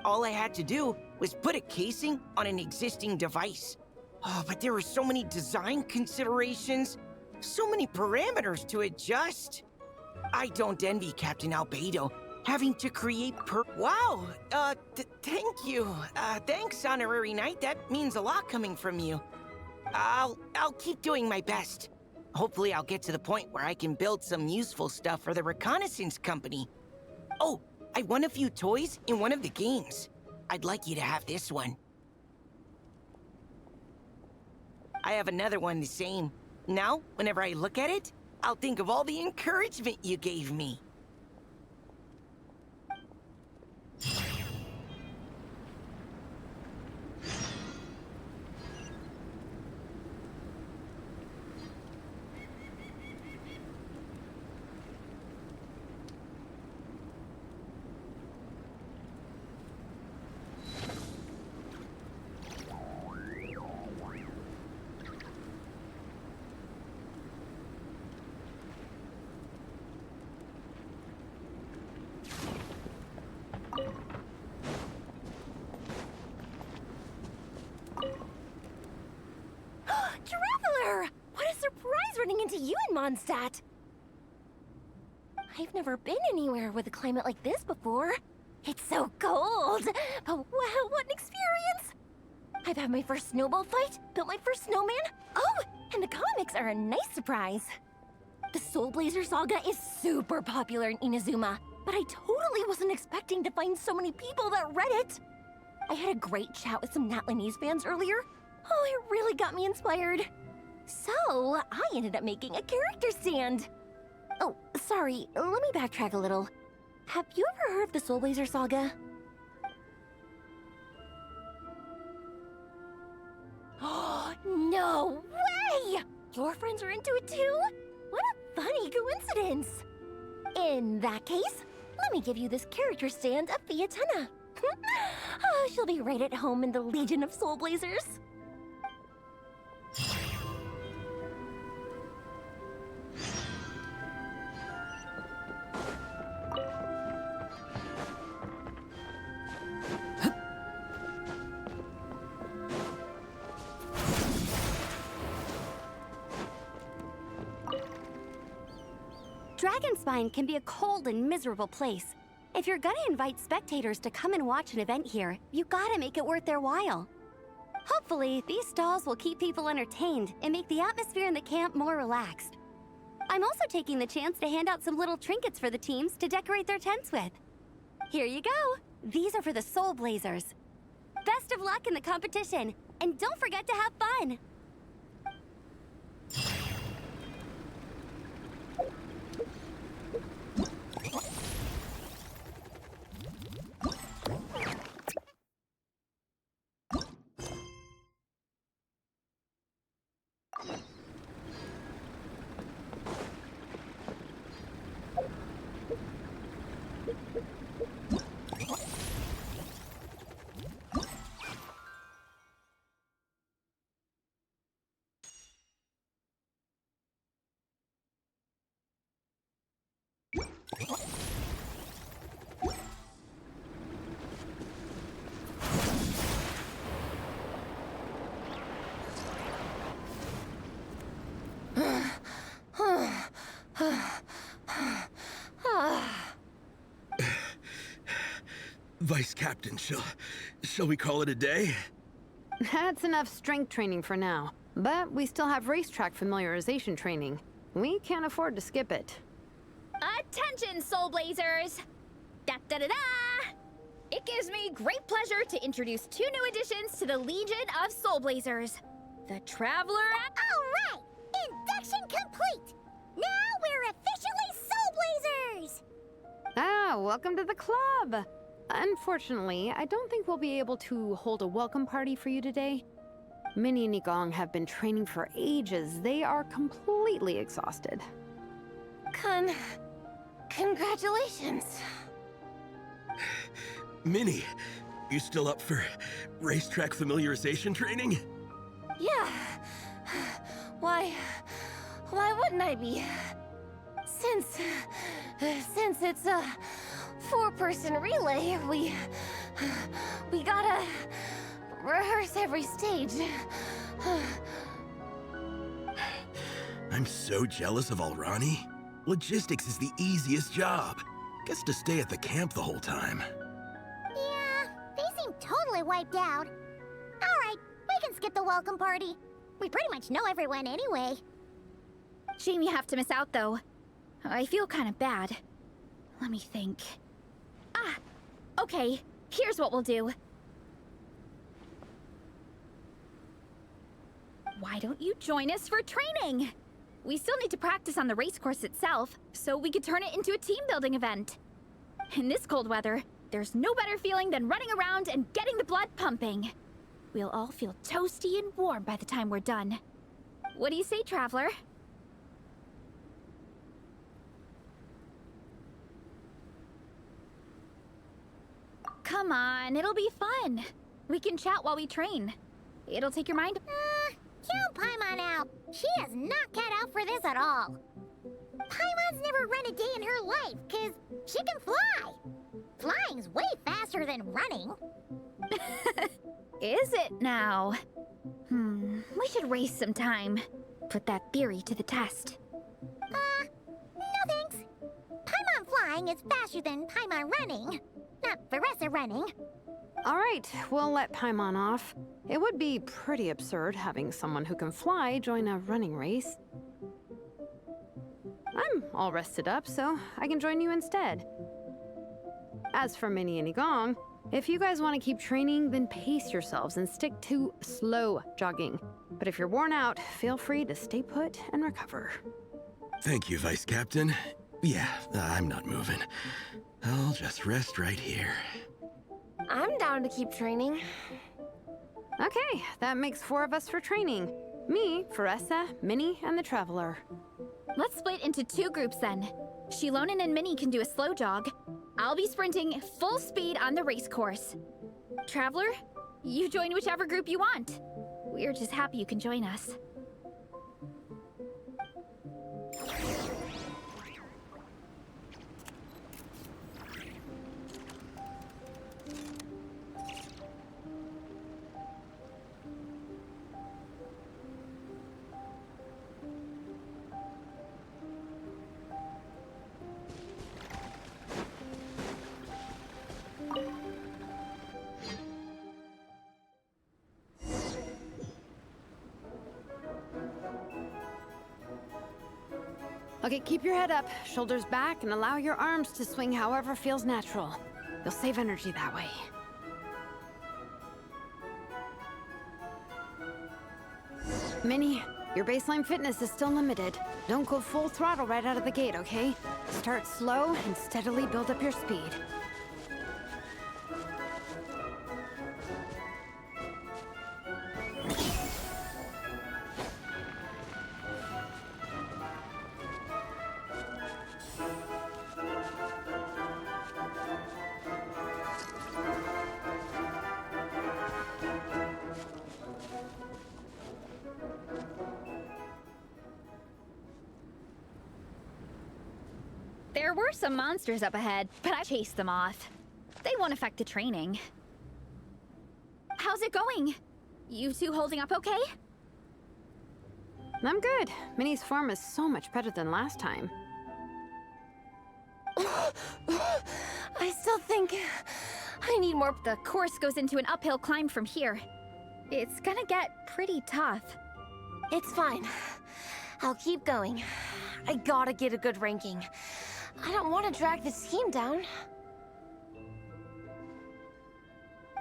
All I had to do was put a casing on an existing device. Oh, but there were so many design considerations, so many parameters to adjust. I don't envy Captain Albedo having to create Wow! Thank you. Thanks, Honorary Knight. That means a lot coming from you. I'll keep doing my best. Hopefully I'll get to the point where I can build some useful stuff for the reconnaissance company. Oh, I won a few toys in one of the games. I'd like you to have this one. I have another one the same. Now, whenever I look at it, I'll think of all the encouragement you gave me. running into you in Mondstadt. I've never been anywhere with a climate like this before. It's so cold, but wow, what an experience! I've had my first snowball fight, built my first snowman. Oh, and the comics are a nice surprise. The Solblazer saga is super popular in Inazuma, but I totally wasn't expecting to find so many people that read it. I had a great chat with some Natlanese fans earlier. Oh, it really got me inspired. So, I ended up making a character stand. Oh, sorry, let me backtrack a little. Have you ever heard of the Solblazer saga? Oh, no way! Your friends are into it too? What a funny coincidence! In that case, let me give you this character stand of Fiatenna. Oh, she'll be right at home in the Legion of Solblazers. Dragonspine can be a cold and miserable place. If you're gonna invite spectators to come and watch an event here, you gotta make it worth their while. Hopefully, these stalls will keep people entertained and make the atmosphere in the camp more relaxed. I'm also taking the chance to hand out some little trinkets for the teams to decorate their tents with. Here you go. These are for the Solblazers. Best of luck in the competition, and don't forget to have fun! Vice Captain, shall we call it a day? That's enough strength training for now. But we still have racetrack familiarization training. We can't afford to skip it. Attention, Solblazers! Da-da-da-da! It gives me great pleasure to introduce 2 new additions to the Legion of Solblazers. The Traveler... All right! Induction complete! Now we're officially Solblazers! Ah, welcome to the club! Unfortunately, I don't think we'll be able to hold a welcome party for you today. Minnie and Nigong have been training for ages. They are completely exhausted. Congratulations. Minnie, you still up for racetrack familiarization training? Yeah. Why wouldn't I be? Since it's a 4-person relay, we gotta rehearse every stage. I'm so jealous of Alrani. Logistics is the easiest job. Gets to stay at the camp the whole time. Yeah, they seem totally wiped out. All right, we can skip the welcome party. We pretty much know everyone anyway. Shame you have to miss out, though. I feel kind of bad. Let me think. Ah! Okay, here's what we'll do. Why don't you join us for training? We still need to practice on the race course itself, so we could turn it into a team-building event. In this cold weather, there's no better feeling than running around and getting the blood pumping. We'll all feel toasty and warm by the time we're done. What do you say, Traveler? Come on, it'll be fun. We can chat while we train. It'll take your mind... Count Paimon out. She is not cut out for this at all. Paimon's never run a day in her life, because she can fly. Flying's way faster than running. Is it now? We should race sometime. put that theory to the test. No thanks. Paimon flying is faster than Paimon running. Not Veressa running. All right, we'll let Paimon off. It would be pretty absurd having someone who can fly join a running race. I'm all rested up, so I can join you instead. As for Minnie and Igong, if you guys want to keep training, then pace yourselves and stick to slow jogging. But if you're worn out, feel free to stay put and recover. Thank you, Vice Captain. Yeah, I'm not moving. I'll just rest right here. I'm down to keep training. Okay, that makes 4 of us for training. Me, Veressa, Minnie, and the Traveler. Let's split into 2 groups then. Shilonen and Minnie can do a slow jog. I'll be sprinting full speed on the race course. Traveler, you join whichever group you want. We're just happy you can join us. Okay, keep your head up, shoulders back, and allow your arms to swing however feels natural. You'll save energy that way. Minnie, your baseline fitness is still limited. Don't go full throttle right out of the gate, okay? Start slow and steadily build up your speed. There were some monsters up ahead, but I chased them off. They won't affect the training. How's it going? You two holding up okay? I'm good. Minnie's form is so much better than last time. I still think I need more. The course goes into an uphill climb from here. It's gonna get pretty tough. It's fine. I'll keep going. I gotta get a good ranking. I don't want to drag this team down.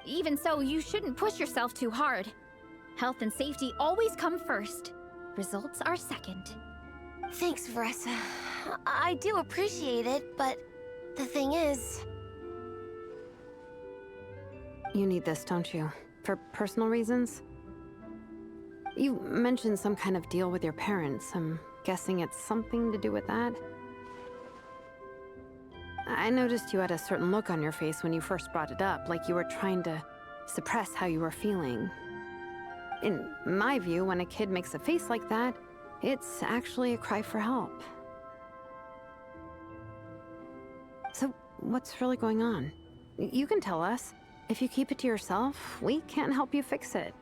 Even so, you shouldn't push yourself too hard. Health and safety always come first. Results are second. Thanks, Veressa. I do appreciate it, but the thing is... You need this, don't you? For personal reasons? You mentioned some kind of deal with your parents. I'm guessing it's something to do with that? I noticed you had a certain look on your face when you first brought it up, like you were trying to suppress how you were feeling. In my view, when a kid makes a face like that, it's actually a cry for help. So, what's really going on? You can tell us. If you keep it to yourself, we can't help you fix it.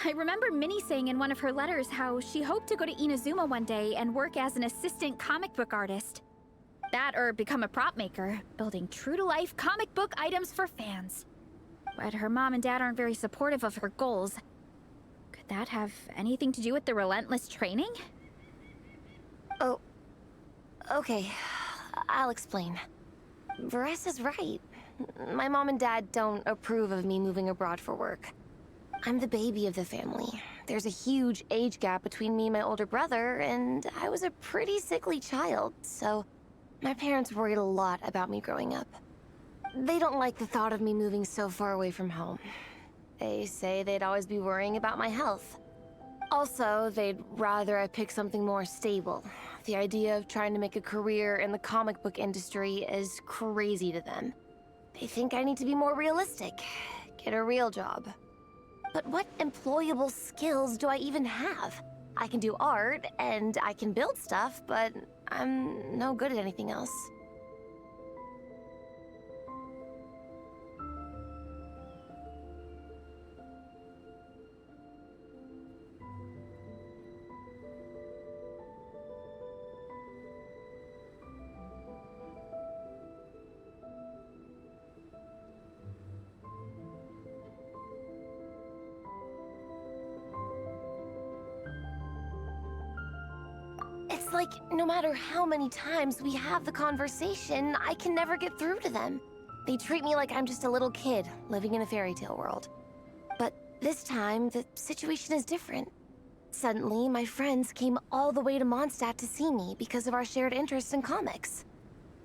I remember Minnie saying in one of her letters how she hoped to go to Inazuma one day and work as an assistant comic book artist. That or become a prop maker, building true-to-life comic book items for fans. But her mom and dad aren't very supportive of her goals. Could that have anything to do with the relentless training? Oh, okay. I'll explain. Veressa's right. My mom and dad don't approve of me moving abroad for work. I'm the baby of the family. There's a huge age gap between me and my older brother, and I was a pretty sickly child, so my parents worried a lot about me growing up. They don't like the thought of me moving so far away from home. They say they'd always be worrying about my health. Also, they'd rather I pick something more stable. The idea of trying to make a career in the comic book industry is crazy to them. They think I need to be more realistic, get a real job. But what employable skills do I even have? I can do art, and I can build stuff, but I'm no good at anything else. like no matter how many times we have the conversation, I can never get through to them. They treat me like I'm just a little kid living in a fairy tale world. But this time, the situation is different. Suddenly, my friends came all the way to Mondstadt to see me because of our shared interests in comics.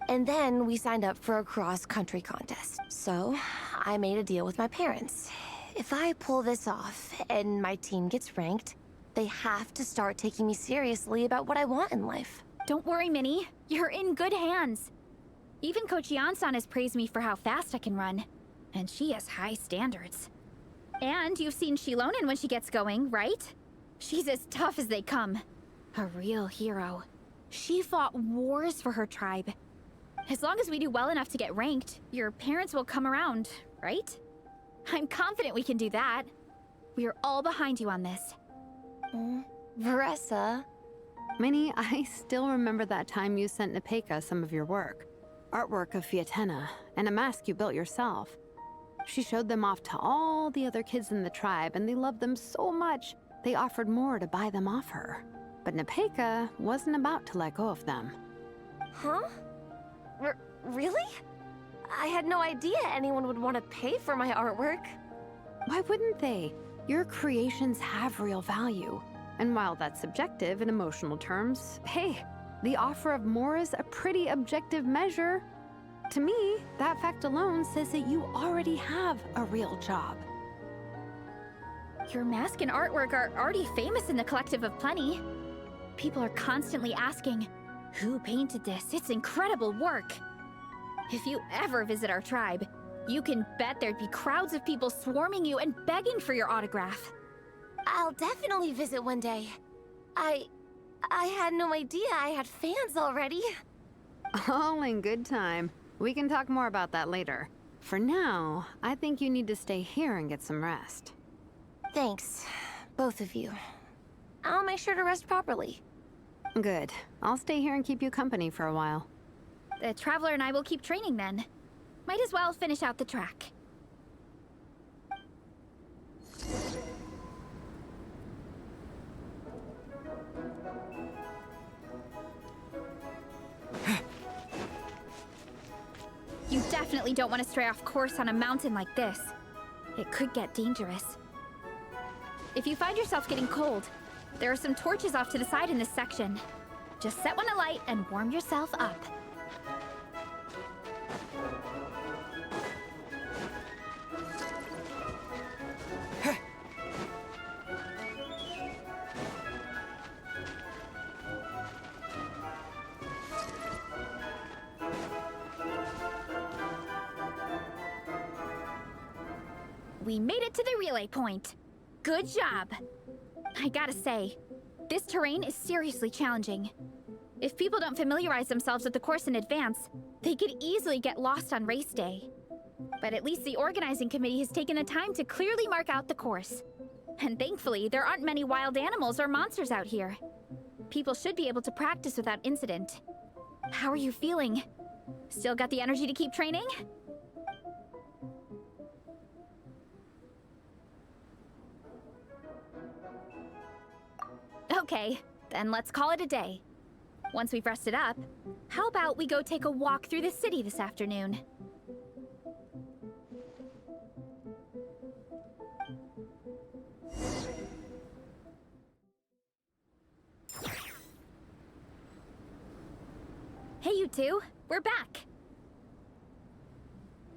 And then we signed up for a cross-country contest. So, I made a deal with my parents. If I pull this off and my team gets ranked, they have to start taking me seriously about what I want in life. Don't worry, Minnie. You're in good hands. Even Coach Jansan has praised me for how fast I can run. And she has high standards. And you've seen Shilonen when she gets going, right? She's as tough as they come. A real hero. She fought wars for her tribe. As long as we do well enough to get ranked, your parents will come around, right? I'm confident we can do that. We are all behind you on this. Veressa. Minnie, I still remember that time you sent Nepeka some of your work. Artwork of Fiatenna, and a mask you built yourself. She showed them off to all the other kids in the tribe, and they loved them so much, they offered more to buy them off her. But Nepeka wasn't about to let go of them. Huh? Really? I had no idea anyone would want to pay for my artwork. Why wouldn't they? Your creations have real value. And while that's subjective in emotional terms, hey, the offer of more is a pretty objective measure. To me, that fact alone says that you already have a real job. Your mask and artwork are already famous in the Collective of Plenty. People are constantly asking, who painted this? It's incredible work. If you ever visit our tribe, you can bet there'd be crowds of people swarming you and begging for your autograph. I'll definitely visit one day. I had no idea I had fans already. All in good time. We can talk more about that later. For now, I think you need to stay here and get some rest. Thanks, both of you. I'll make sure to rest properly. Good. I'll stay here and keep you company for a while. The Traveler and I will keep training then. Might as well finish out the track. You definitely don't want to stray off course on a mountain like this. It could get dangerous. If you find yourself getting cold, there are some torches off to the side in this section. Just set one alight and warm yourself up. We made it to the relay point. Good job. I gotta say, this terrain is seriously challenging. If people don't familiarize themselves with the course in advance, they could easily get lost on race day. But at least the organizing committee has taken the time to clearly mark out the course. And thankfully, there aren't many wild animals or monsters out here. People should be able to practice without incident. How are you feeling? Still got the energy to keep training? Okay, then let's call it a day. Once we've rested up, how about we go take a walk through the city this afternoon? Hey, you two, we're back.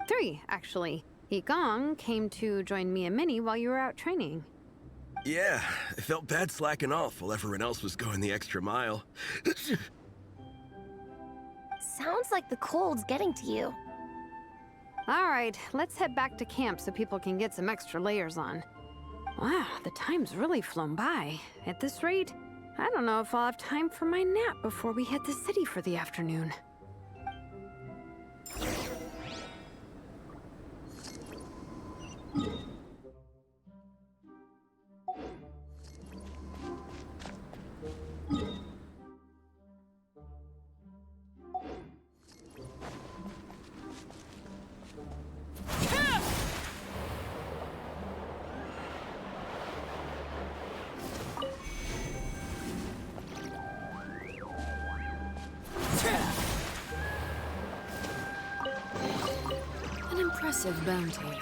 3, actually. Igong came to join me and Minnie while you were out training. Yeah, I felt bad slacking off while everyone else was going the extra mile. Sounds like the cold's getting to you. All right, let's head back to camp so people can get some extra layers on. Wow, the time's really flown by. At this rate, I don't know if I'll have time for my nap before we hit the city for the afternoon. massive bounty.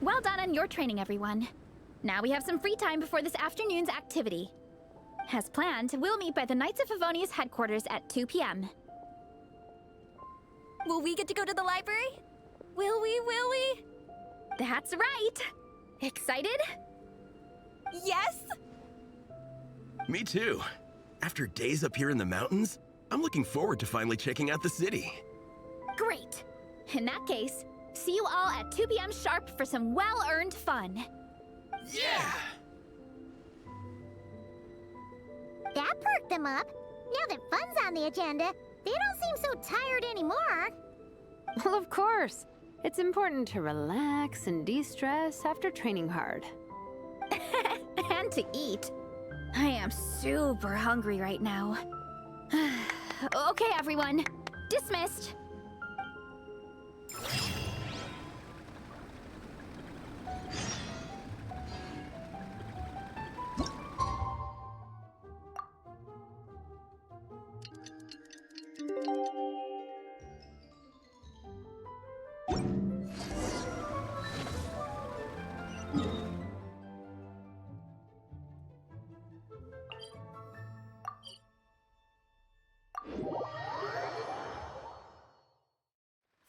Well done on your training, everyone. Now we have some free time before this afternoon's activity. As planned, we'll meet by the Knights of Favonia's headquarters at 2 p.m. Will we get to go to the library? Will we? That's right! Excited? Yes! Me too. After days up here in the mountains, I'm looking forward to finally checking out the city. Great! In that case, see you all at 2 p.m. sharp for some well-earned fun. Yeah! That perked them up. Now that fun's on the agenda, they don't seem so tired anymore. Well, of course. It's important to relax and de-stress after training hard. And to eat. I am super hungry right now. Okay, everyone. Dismissed.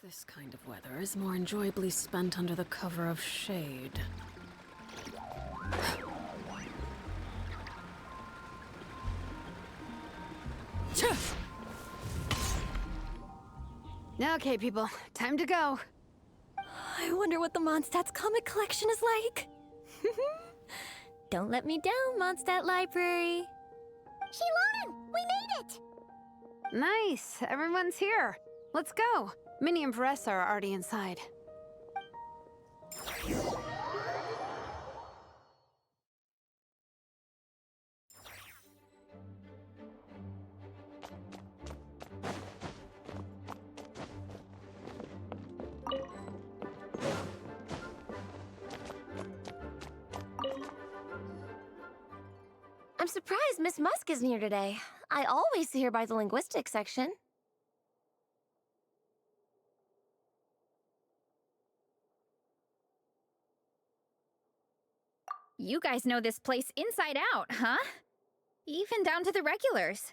This kind of weather is more enjoyably spent under the cover of shade. Okay, people, time to go. I wonder what the Mondstadt's comic collection is like. Don't let me down, Mondstadt Library. Shilonen, we made it! Nice, everyone's here. Let's go. Minnie and Varessa are already inside. I'm surprised Miss Musk isn't here today. I always see her by the linguistics section. You guys know this place inside out, huh? Even down to the regulars.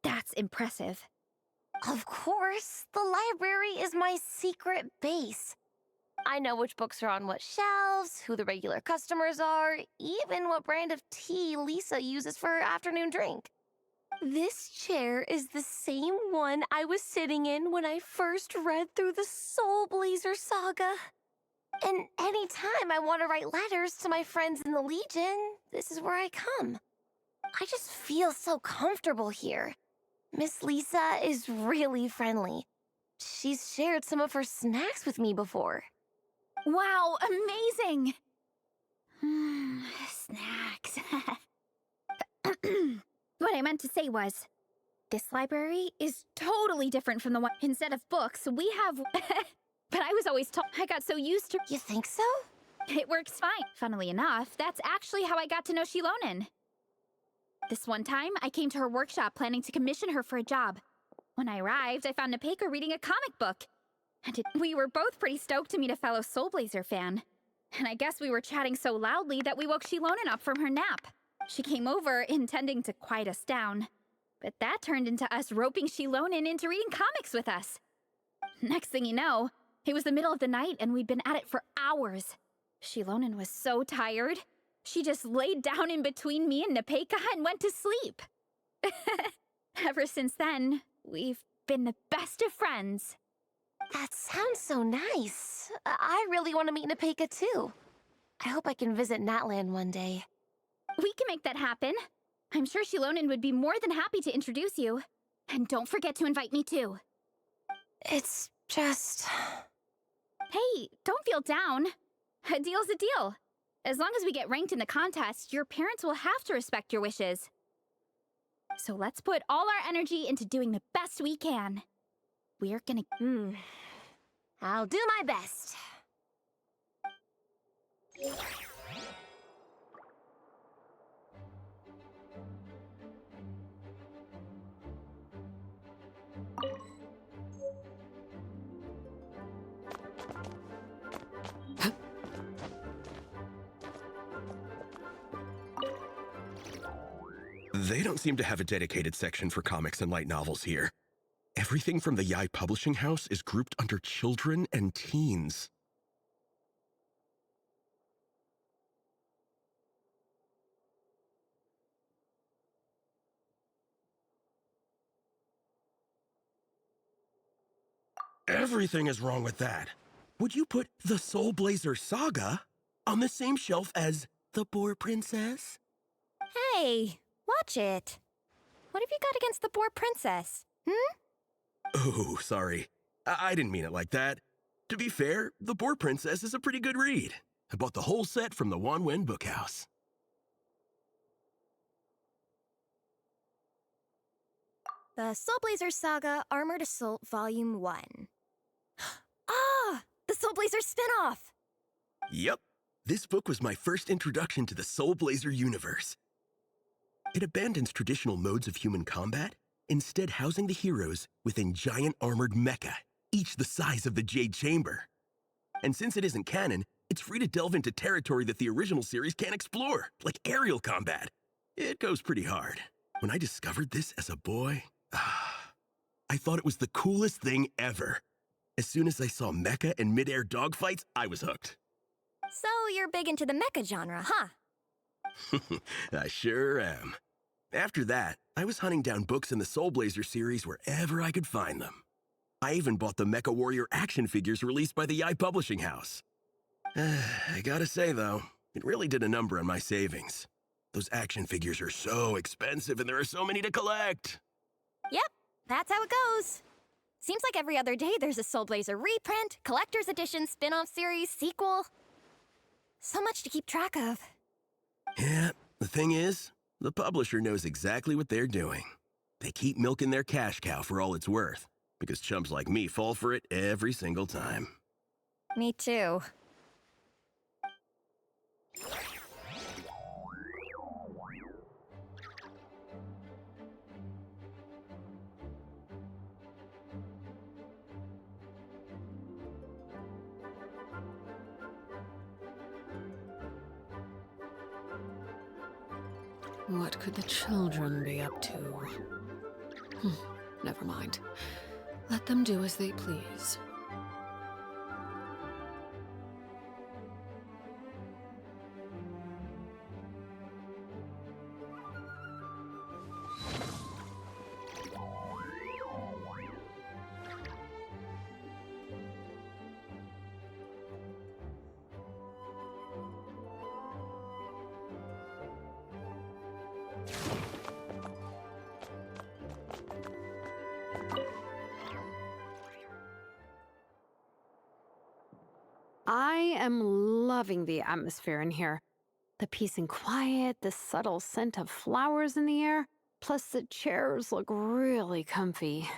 That's impressive. Of course, the library is my secret base. I know which books are on what shelves, who the regular customers are, even what brand of tea Lisa uses for her afternoon drink. This chair is the same one I was sitting in when I first read through the Solblazer saga. And anytime I want to write letters to my friends in the Legion, this is where I come. I just feel so comfortable here. Miss Lisa is really friendly. She's shared some of her snacks with me before. Wow, amazing! Snacks. What I meant to say was, this library is totally different from the one. Instead of books, we have... But I was always told I got so used to... You think so? It works fine. Funnily enough, that's actually how I got to know Shilonen. This one time, I came to her workshop planning to commission her for a job. When I arrived, I found Nepeka reading a comic book. And we were both pretty stoked to meet a fellow Solblazer fan. And I guess we were chatting so loudly that we woke Shilonen up from her nap. She came over, intending to quiet us down. But that turned into us roping Shilonen into reading comics with us. Next thing you know, it was the middle of the night and we'd been at it for hours. Shilonen was so tired. She just laid down in between me and Nepeka and went to sleep. Ever since then, we've been the best of friends. That sounds so nice. I really want to meet Nepeka too. I hope I can visit Natland one day. We can make that happen. I'm sure Shilonen would be more than happy to introduce you. And don't forget to invite me too. It's just... Hey, don't feel down. A deal's a deal. As long as we get ranked in the contest, your parents will have to respect your wishes. So let's put all our energy into doing the best we can. We're gonna... I'll do my best. They don't seem to have a dedicated section for comics and light novels here. Everything from the Yai Publishing House is grouped under children and teens. Everything is wrong with that. Would you put the Solblazer saga on the same shelf as the Boar Princess? Hey, watch it. What have you got against the Boar Princess? Oh, sorry. I didn't mean it like that. To be fair, The Boar Princess is a pretty good read. I bought the whole set from the Wanwen Bookhouse. The Solblazer Saga Armored Assault Volume 1. Ah! The Solblazer spinoff! Yep. This book was my first introduction to the Solblazer universe. It abandons traditional modes of human combat, instead housing the heroes within giant armored mecha, each the size of the Jade Chamber. And since it isn't canon, it's free to delve into territory that the original series can't explore, like aerial combat. It goes pretty hard. When I discovered this as a boy, I thought it was the coolest thing ever. As soon as I saw mecha and mid-air dogfights, I was hooked. So you're big into the mecha genre, huh? I sure am. After that, I was hunting down books in the Solblazer series wherever I could find them. I even bought the Mecha Warrior action figures released by the Yai Publishing House. I gotta say, though, it really did a number on my savings. Those action figures are so expensive and there are so many to collect. Yep, that's how it goes. Seems like every other day there's a Solblazer reprint, collector's edition, spin-off series, sequel. So much to keep track of. Yeah, the thing is, the publisher knows exactly what they're doing. They keep milking their cash cow for all it's worth, because chumps like me fall for it every single time. Me too. What could the children be up to? Never mind. Let them do as they please. I am loving the atmosphere in here. The peace and quiet, the subtle scent of flowers in the air, plus the chairs look really comfy.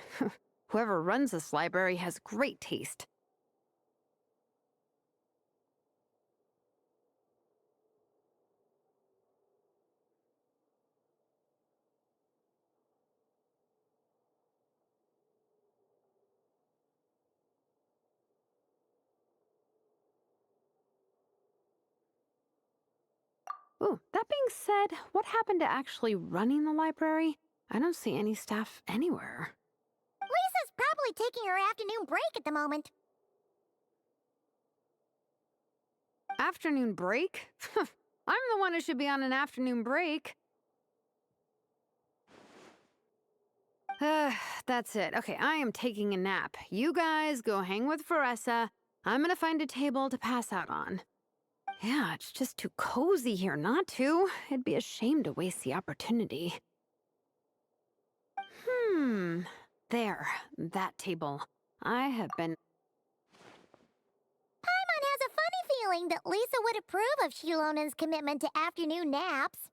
Whoever runs this library has great taste. Ooh, that being said, what happened to actually running the library? I don't see any staff anywhere. Lisa's probably taking her afternoon break at the moment. Afternoon break? I'm the one who should be on an afternoon break. That's it. Okay, I am taking a nap. You guys go hang with Faressa. I'm gonna find a table to pass out on. Yeah, it's just too cozy here not to. It'd be a shame to waste the opportunity. There, that table. I have been... Paimon has a funny feeling that Lisa would approve of Shilonen's commitment to afternoon naps.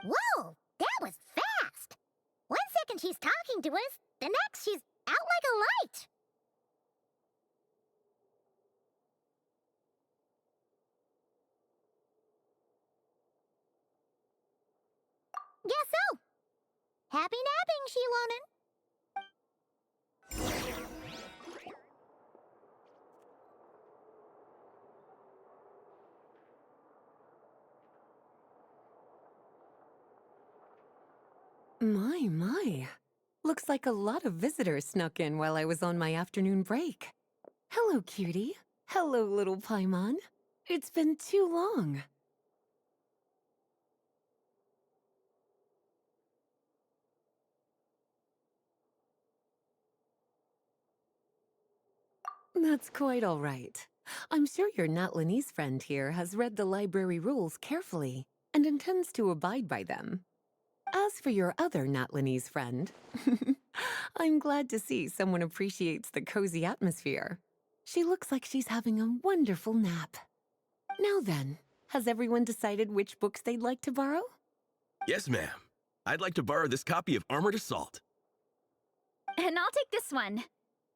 Whoa, that was fast! 1 second she's talking to us, the next she's out like a light. Guess so. Happy napping, Shilonen. My. Looks like a lot of visitors snuck in while I was on my afternoon break. Hello, cutie. Hello, little Paimon. It's been too long. That's quite all right. I'm sure your Natlanese friend here has read the library rules carefully and intends to abide by them. As for your other Natlanese friend, I'm glad to see someone appreciates the cozy atmosphere. She looks like she's having a wonderful nap. Now then, has everyone decided which books they'd like to borrow? Yes, ma'am. I'd like to borrow this copy of Armored Assault. And I'll take this one.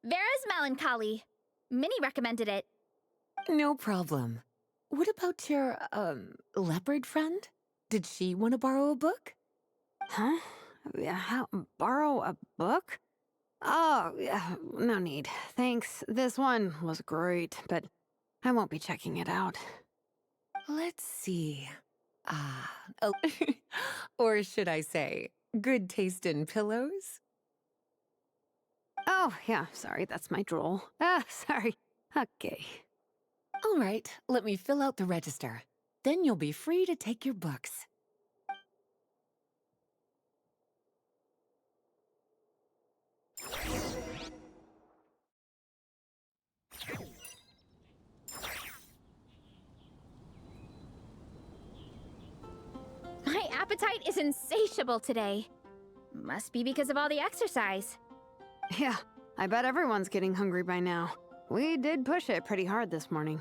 Vera's Melancholy. Minnie recommended it. No problem. What about your, leopard friend? Did she want to borrow a book? Huh? Borrow a book? Oh, yeah, no need. Thanks. This one was great, but I won't be checking it out. Let's see. Or should I say, good taste in pillows? Oh, yeah, sorry, that's my drool. Sorry. Okay. All right, let me fill out the register. Then you'll be free to take your books. My appetite is insatiable today. Must be because of all the exercise. Yeah, I bet everyone's getting hungry by now. We did push it pretty hard this morning.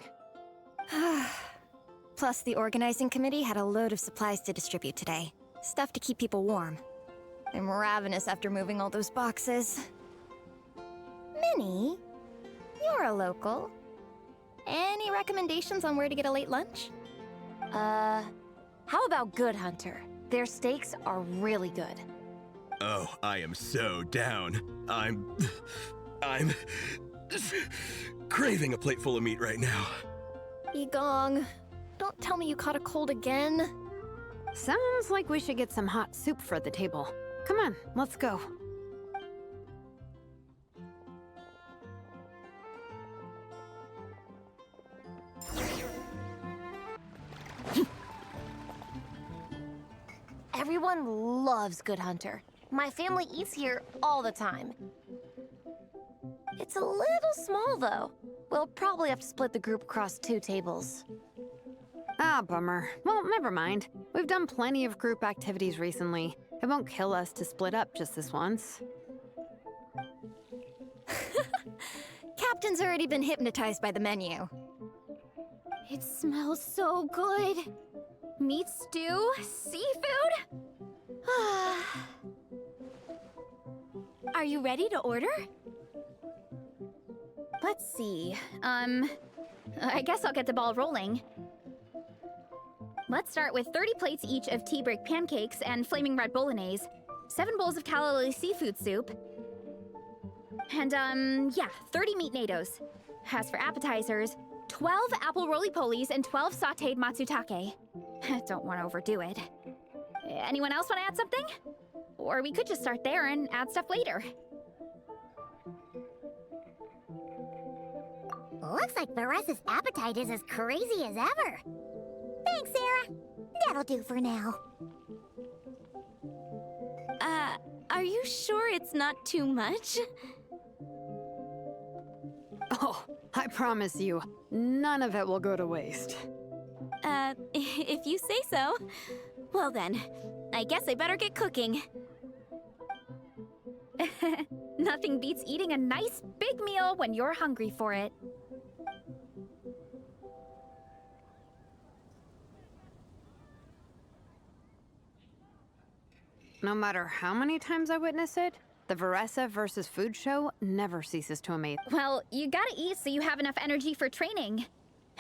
Plus, the organizing committee had a load of supplies to distribute today. Stuff to keep people warm. I'm ravenous after moving all those boxes. Minnie, you're a local. Any recommendations on where to get a late lunch? How about Good Hunter? Their steaks are really good. Oh, I am so down. I'm craving a plate full of meat right now. Igong, don't tell me you caught a cold again. Sounds like we should get some hot soup for the table. Come on, let's go. Everyone loves Good Hunter. My family eats here all the time. It's a little small, though. We'll probably have to split the group across 2 tables. Ah, bummer. Well, never mind. We've done plenty of group activities recently. It won't kill us to split up just this once. Captain's already been hypnotized by the menu. It smells so good. Meat stew? Seafood? Are you ready to order? Let's see. I guess I'll get the ball rolling. Let's start with 30 plates each of tea break pancakes and flaming red bolognese, 7 bowls of calla lily seafood soup, and 30 meat nados. As for appetizers, 12 apple roly-polies and 12 sautéed matsutake. Don't want to overdo it. Anyone else want to add something? Or we could just start there and add stuff later. Looks like Beresa's appetite is as crazy as ever. Thanks, Sarah. That'll do for now. Are you sure it's not too much? Oh, I promise you, none of it will go to waste. If you say so. Well then, I guess I better get cooking. Nothing beats eating a nice big meal when you're hungry for it. No matter how many times I witness it, the Varessa versus food show never ceases to amaze. Well, you gotta eat so you have enough energy for training.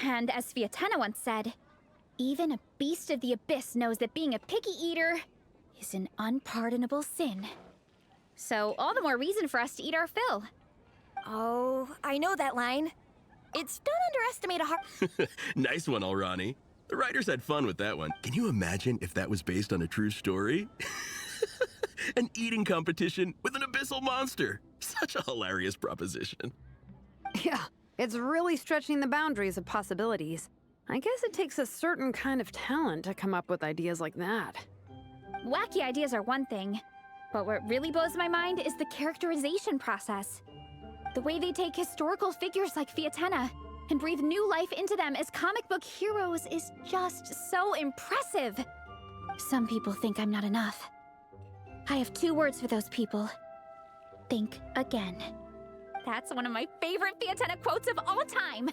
And as Fiatena once said, even a beast of the abyss knows that being a picky eater is an unpardonable sin. So all the more reason for us to eat our fill. Oh, I know that line. It's don't underestimate a heart. Nice one, Alrani. The writers had fun with that one. Can you imagine if that was based on a true story? An eating competition with an abyssal monster. Such a hilarious proposition. Yeah, it's really stretching the boundaries of possibilities. I guess it takes a certain kind of talent to come up with ideas like that. Wacky ideas are one thing, but what really blows my mind is the characterization process. The way they take historical figures like Fiatena and breathe new life into them as comic book heroes is just so impressive. Some people think I'm not enough. I have 2 words for those people. Think again. That's one of my favorite Fiatena quotes of all time.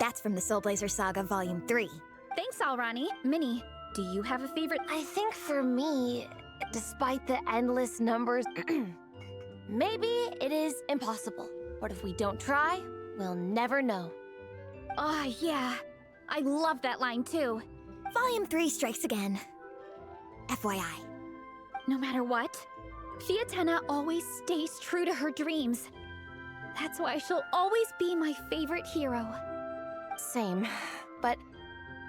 That's from the Solblazer Saga Volume 3. Thanks, Alrani. Minnie, do you have a favorite? I think for me, despite the endless numbers, maybe it is impossible. But if we don't try, we'll never know. Oh, yeah. I love that line, too. Volume 3 strikes again. FYI. No matter what, Fiatena always stays true to her dreams. That's why she'll always be my favorite hero. Same. But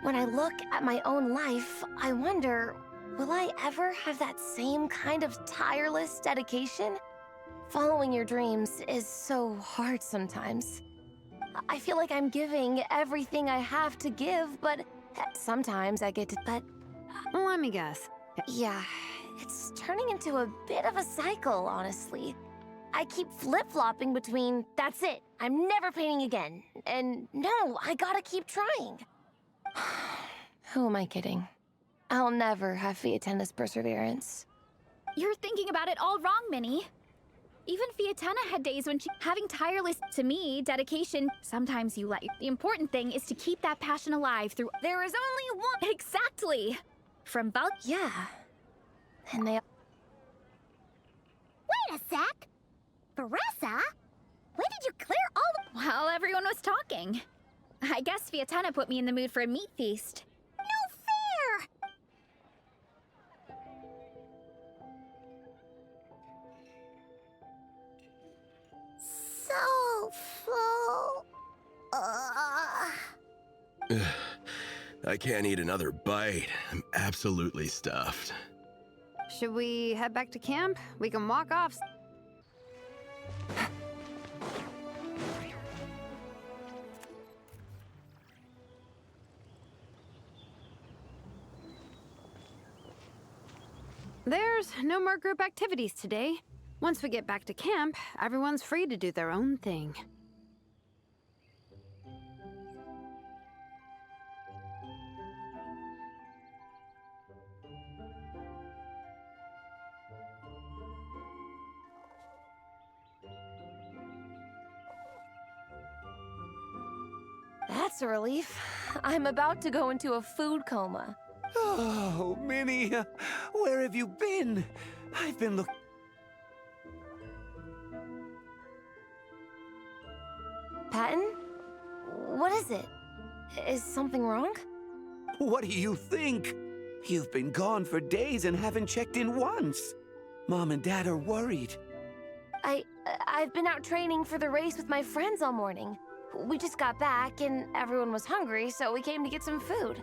when I look at my own life, I wonder, will I ever have that same kind of tireless dedication? Following your dreams is so hard sometimes. I feel like I'm giving everything I have to give, but sometimes I get to... But... Let me guess. Yeah, it's turning into a bit of a cycle, honestly. I keep flip-flopping between, that's it, I'm never painting again, and no, I gotta keep trying. Who am I kidding? I'll never have Fiatena's perseverance. You're thinking about it all wrong, Minnie. Even Fiatena had days when she having tireless, to me, dedication. Sometimes you let. The important thing is to keep that passion alive through. There is only one. Exactly. From Val. Yeah. And they. Wait a sec. Varessa? When did you clear all the... Well, everyone was talking. I guess Fiatena put me in the mood for a meat feast. No fair! So full. I can't eat another bite. I'm absolutely stuffed. Should we head back to camp? We can walk off. There's no more group activities today. Once we get back to camp, everyone's free to do their own thing. That's a relief. I'm about to go into a food coma. Oh, Minnie, where have you been? I've been looking... Patton? What is it? Is something wrong? What do you think? You've been gone for days and haven't checked in once. Mom and Dad are worried. I've been out training for the race with my friends all morning. We just got back and everyone was hungry, so we came to get some food.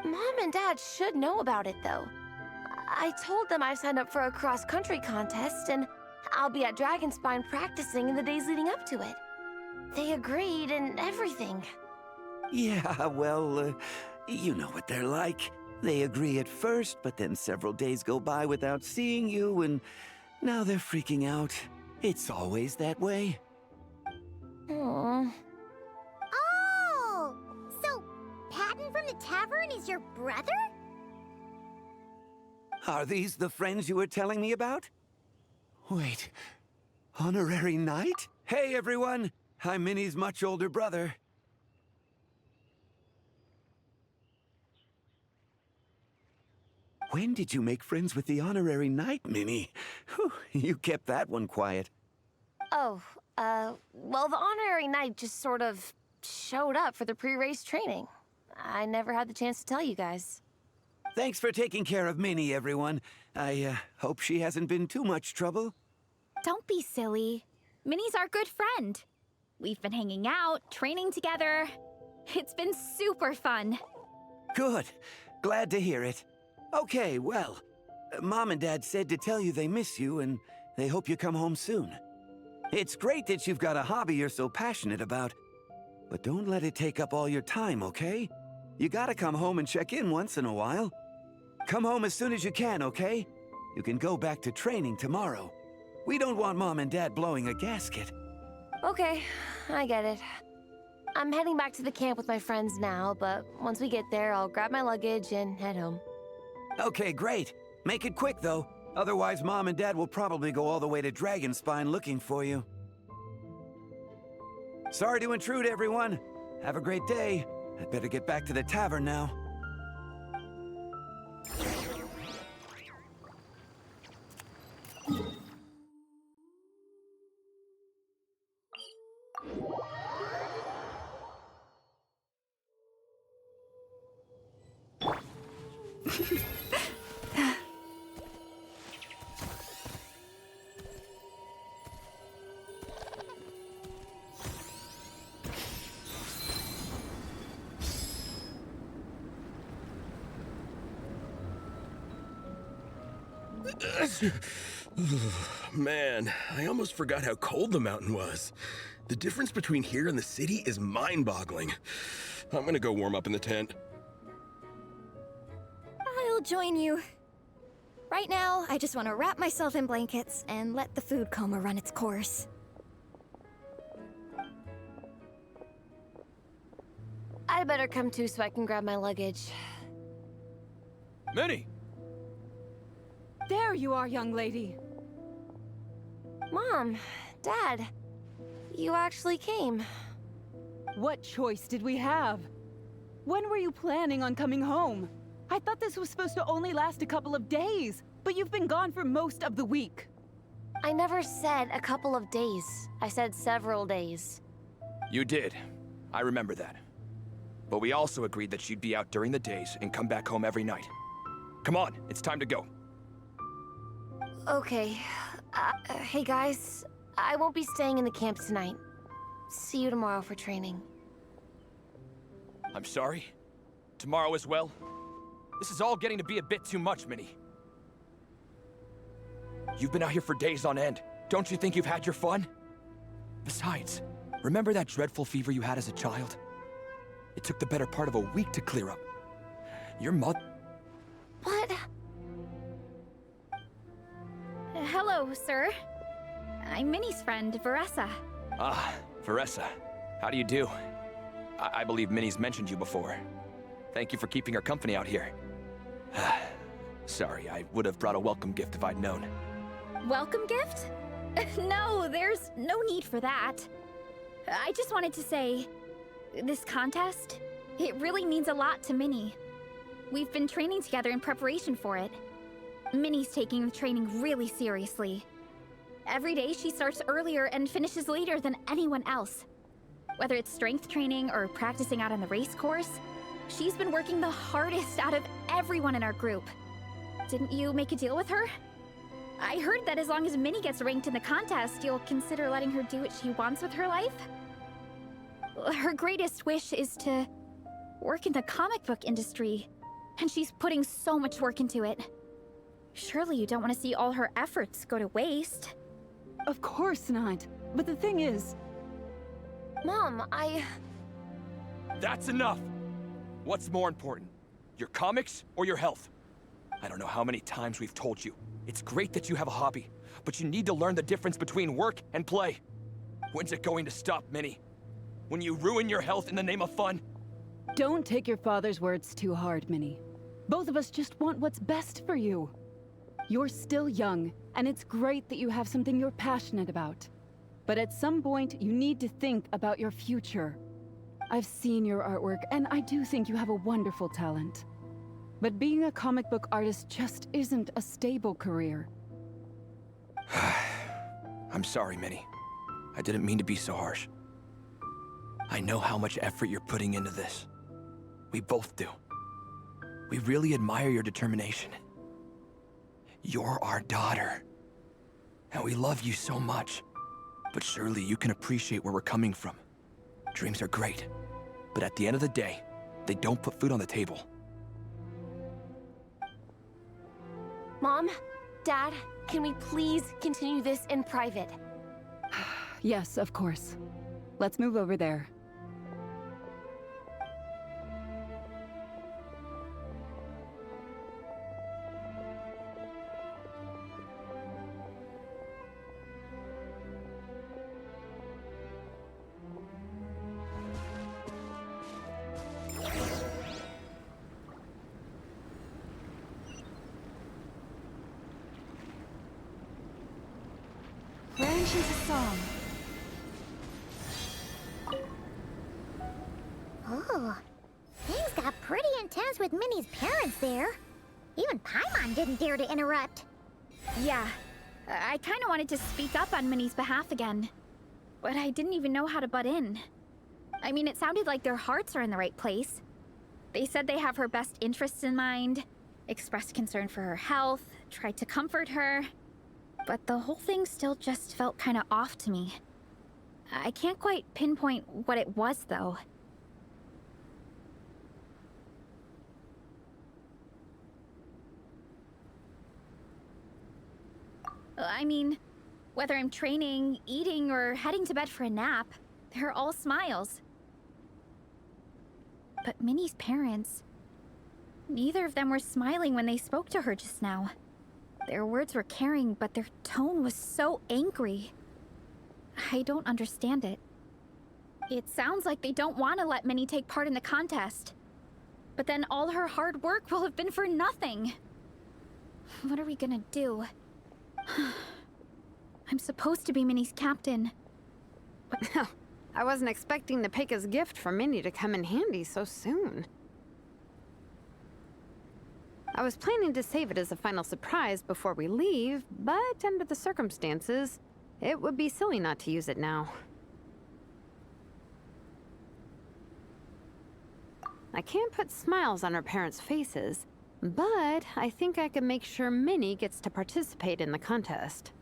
Mom and Dad should know about it, though. I told them I signed up for a cross-country contest and I'll be at Dragonspine practicing in the days leading up to it. They agreed and everything. Yeah, well, you know what they're like. They agree at first, but then several days go by without seeing you, and now they're freaking out. It's always that way. Aww. brother? Are these the friends you were telling me about? Wait, honorary knight? Hey everyone, I'm Minnie's much older brother. When did you make friends with the honorary knight, Minnie? Whew, you kept that one quiet. Oh, well, the honorary knight just sort of showed up for the pre-race training. I never had the chance to tell you guys. Thanks for taking care of Minnie, everyone. I hope she hasn't been too much trouble. Don't be silly. Minnie's our good friend. We've been hanging out, training together. It's been super fun. Good. Glad to hear it. Okay, well, Mom and Dad said to tell you they miss you and they hope you come home soon. It's great that you've got a hobby you're so passionate about, but don't let it take up all your time, okay? You gotta come home and check in once in a while. Come home as soon as you can, okay? You can go back to training tomorrow. We don't want Mom and Dad blowing a gasket. Okay, I get it. I'm heading back to the camp with my friends now, but once we get there, I'll grab my luggage and head home. Okay, great. Make it quick, though. Otherwise, Mom and Dad will probably go all the way to Dragonspine looking for you. Sorry to intrude, everyone. Have a great day. I'd better get back to the tavern now. Man, I almost forgot how cold the mountain was. The difference between here and the city is mind-boggling. I'm gonna go warm up in the tent. I'll join you. Right now, I just want to wrap myself in blankets and let the food coma run its course. I better come too so I can grab my luggage. Minnie! There you are, young lady. Mom, Dad, you actually came. What choice did we have? When were you planning on coming home? I thought this was supposed to only last a couple of days, but you've been gone for most of the week. I never said a couple of days. I said several days. You did. I remember that. But we also agreed that you'd be out during the days and come back home every night. Come on, it's time to go. Okay. Hey guys, I won't be staying in the camp tonight. See you tomorrow for training. I'm sorry. Tomorrow as well. This is all getting to be a bit too much, Minnie. You've been out here for days on end. Don't you think you've had your fun? Besides, remember that dreadful fever you had as a child? It took the better part of a week to clear up. Your mother... What? Hello, sir. I'm Minnie's friend, Veressa. Ah, Veressa. How do you do? I believe Minnie's mentioned you before. Thank you for keeping her company out here. Sorry, I would have brought a welcome gift if I'd known. Welcome gift? No, there's no need for that. I just wanted to say, this contest, it really means a lot to Minnie. We've been training together in preparation for it. Minnie's taking the training really seriously. Every day she starts earlier and finishes later than anyone else. Whether it's strength training or practicing out on the race course, she's been working the hardest out of everyone in our group. Didn't you make a deal with her? I heard that as long as Minnie gets ranked in the contest, you'll consider letting her do what she wants with her life? Her greatest wish is to work in the comic book industry, and she's putting so much work into it. Surely you don't want to see all her efforts go to waste. Of course not. But the thing is... Mom, That's enough! What's more important? Your comics or your health? I don't know how many times we've told you. It's great that you have a hobby, but you need to learn the difference between work and play. When's it going to stop, Minnie? When you ruin your health in the name of fun? Don't take your father's words too hard, Minnie. Both of us just want what's best for you. You're still young, and it's great that you have something you're passionate about. But at some point, you need to think about your future. I've seen your artwork, and I do think you have a wonderful talent. But being a comic book artist just isn't a stable career. I'm sorry, Minnie. I didn't mean to be so harsh. I know how much effort you're putting into this. We both do. We really admire your determination. You're our daughter. And we love you so much. But surely you can appreciate where we're coming from. Dreams are great. But at the end of the day, they don't put food on the table. Mom, Dad, can we please continue this in private? Yes, of course. Let's move over there. Branches a song. Oh, things got pretty intense with Minnie's parents there. Even Paimon didn't dare to interrupt. Yeah, I kind of wanted to speak up on Minnie's behalf again, but I didn't even know how to butt in. I mean, it sounded like their hearts are in the right place. They said they have her best interests in mind, expressed concern for her health, tried to comfort her, but the whole thing still just felt kind of off to me. I can't quite pinpoint what it was, though. I mean, whether I'm training, eating, or heading to bed for a nap, they're all smiles. But Minnie's parents, neither of them were smiling when they spoke to her just now. Their words were caring, but their tone was so angry. I don't understand it. It sounds like they don't want to let Minnie take part in the contest. But then all her hard work will have been for nothing. What are we gonna do? I'm supposed to be Minnie's captain. I wasn't expecting the Peka's gift for Minnie to come in handy so soon. I was planning to save it as a final surprise before we leave, but under the circumstances, it would be silly not to use it now. I can't put smiles on her parents' faces, but I think I can make sure Minnie gets to participate in the contest.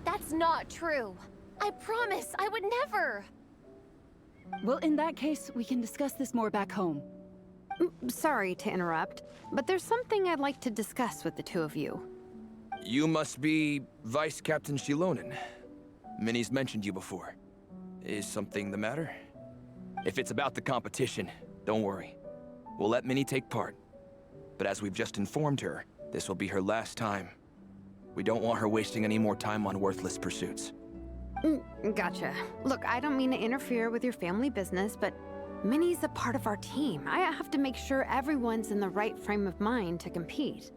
That's not true. I promise, I would never. Well, in that case, we can discuss this more back home. Sorry to interrupt, but there's something I'd like to discuss with the two of you. You must be Vice Captain Shilonen. Minnie's mentioned you before. Is something the matter? If it's about the competition, don't worry. We'll let Minnie take part. But as we've just informed her, this will be her last time. We don't want her wasting any more time on worthless pursuits. Gotcha. Look, I don't mean to interfere with your family business, but Minnie's a part of our team. I have to make sure everyone's in the right frame of mind to compete.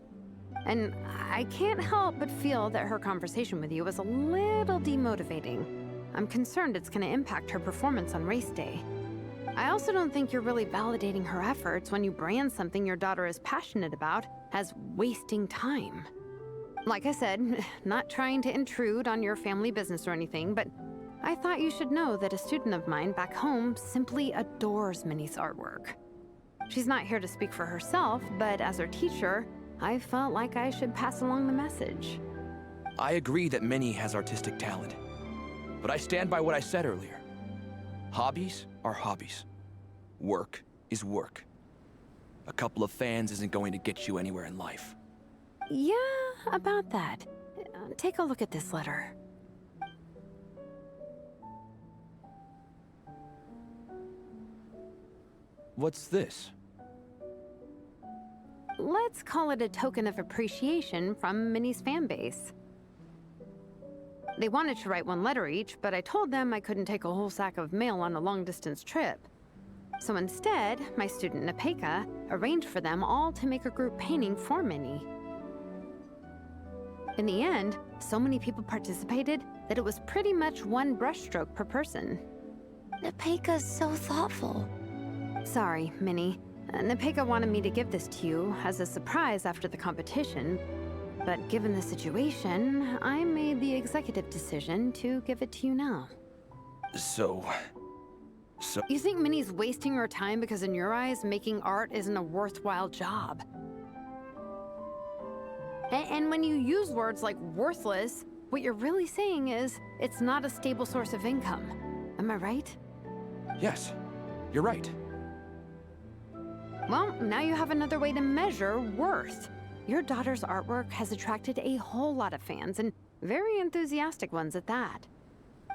And I can't help but feel that her conversation with you was a little demotivating. I'm concerned it's going to impact her performance on race day. I also don't think you're really validating her efforts when you brand something your daughter is passionate about as wasting time. Like I said, not trying to intrude on your family business or anything, but I thought you should know that a student of mine back home simply adores Minnie's artwork. She's not here to speak for herself, but as her teacher, I felt like I should pass along the message. I agree that Minnie has artistic talent. But I stand by what I said earlier. Hobbies are hobbies. Work is work. A couple of fans isn't going to get you anywhere in life. Yeah, about that. Take a look at this letter. What's this? Let's call it a token of appreciation from Minnie's fan base. They wanted to write one letter each, but I told them I couldn't take a whole sack of mail on a long-distance trip. So instead, my student Nepeka arranged for them all to make a group painting for Minnie. In the end, so many people participated that it was pretty much one brushstroke per person. Nepeka's so thoughtful. Sorry, Minnie. Nepeka wanted me to give this to you as a surprise after the competition, but given the situation, I made the executive decision to give it to you now. So... You think Minnie's wasting her time because in your eyes, making art isn't a worthwhile job? And when you use words like worthless, what you're really saying is it's not a stable source of income. Am I right? Yes, you're right. Well, now you have another way to measure worth. Your daughter's artwork has attracted a whole lot of fans, and very enthusiastic ones at that.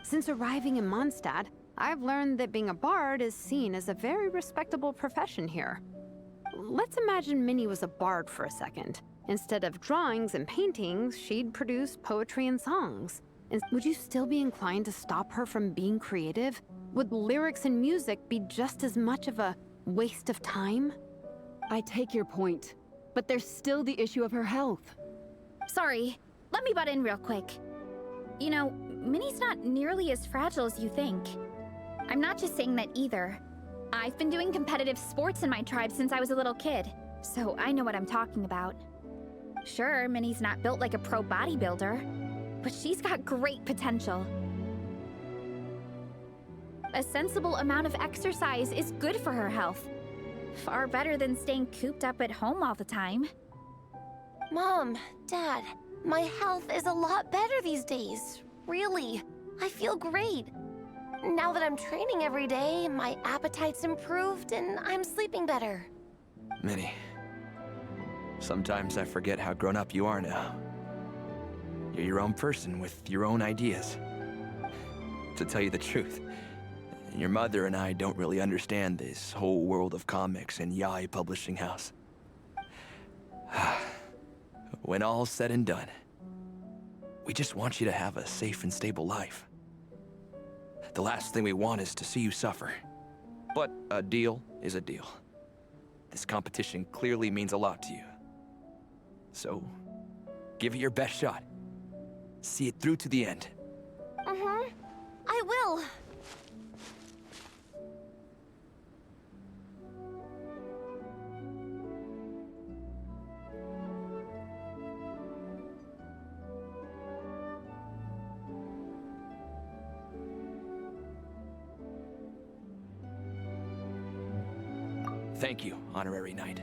Since arriving in Mondstadt, I've learned that being a bard is seen as a very respectable profession here. Let's imagine Minnie was a bard for a second. Instead of drawings and paintings, she'd produce poetry and songs. And would you still be inclined to stop her from being creative? Would lyrics and music be just as much of a waste of time? I take your point, but there's still the issue of her health. Sorry, let me butt in real quick. You know, Minnie's not nearly as fragile as you think. I'm not just saying that either. I've been doing competitive sports in my tribe since I was a little kid, so I know what I'm talking about. Sure, Minnie's not built like a pro bodybuilder, but she's got great potential. A sensible amount of exercise is good for her health. Far better than staying cooped up at home all the time. Mom, Dad, my health is a lot better these days. Really, I feel great. Now that I'm training every day, my appetite's improved and I'm sleeping better. Minnie, sometimes I forget how grown up you are now. You're your own person with your own ideas. To tell you the truth, your mother and I don't really understand this whole world of comics and Yaoi Publishing House. When all's said and done, we just want you to have a safe and stable life. The last thing we want is to see you suffer. But a deal is a deal. This competition clearly means a lot to you. So, give it your best shot. See it through to the end. I will. Thank you, Honorary Knight.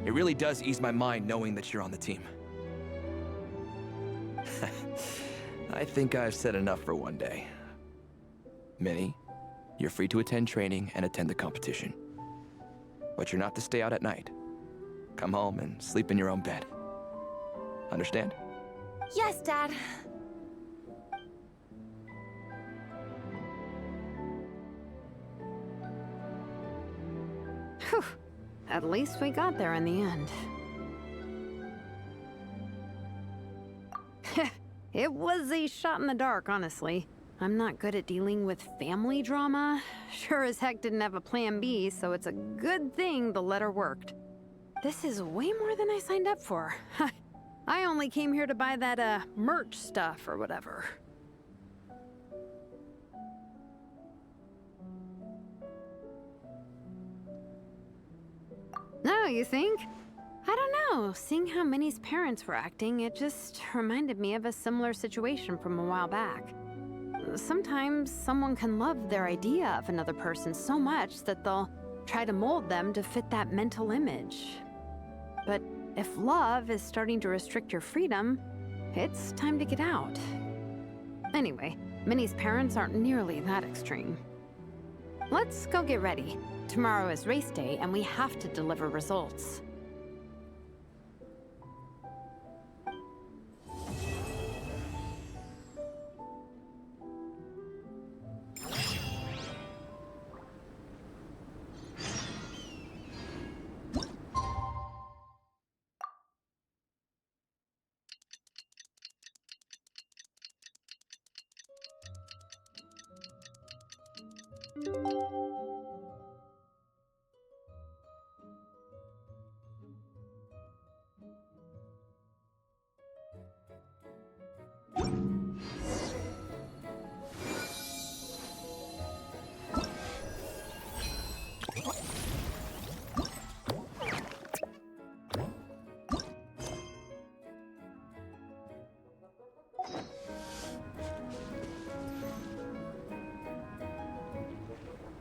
It really does ease my mind knowing that you're on the team. I think I've said enough for one day. Minnie, you're free to attend training and attend the competition. But you're not to stay out at night. Come home and sleep in your own bed. Understand? Yes, Dad. Whew. At least we got there in the end. It was a shot in the dark, honestly. I'm not good at dealing with family drama. Sure as heck didn't have a plan B, so it's a good thing the letter worked. This is way more than I signed up for. I only came here to buy that, merch stuff or whatever. No, you think? I don't know. Seeing how Minnie's parents were acting, it just reminded me of a similar situation from a while back. Sometimes someone can love their idea of another person so much that they'll try to mold them to fit that mental image. But if love is starting to restrict your freedom, it's time to get out. Anyway, Minnie's parents aren't nearly that extreme. Let's go get ready. Tomorrow is race day, and we have to deliver results.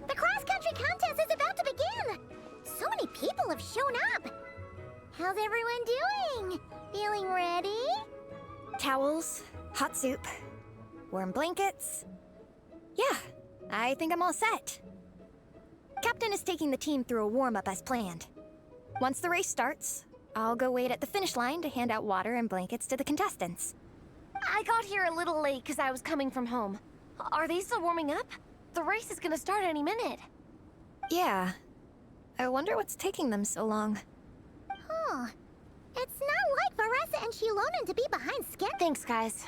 The cross-country contest is about to begin! So many people have shown up! How's everyone doing? Feeling ready? Towels, hot soup, warm blankets. Yeah, I think I'm all set. Captain is taking the team through a warm-up as planned. Once the race starts, I'll go wait at the finish line to hand out water and blankets to the contestants. I got here a little late because I was coming from home. Are they still warming up? The race is gonna start any minute. Yeah. I wonder what's taking them so long. Huh. It's not like Veressa and Shilonen to be behind schedule. Thanks, guys.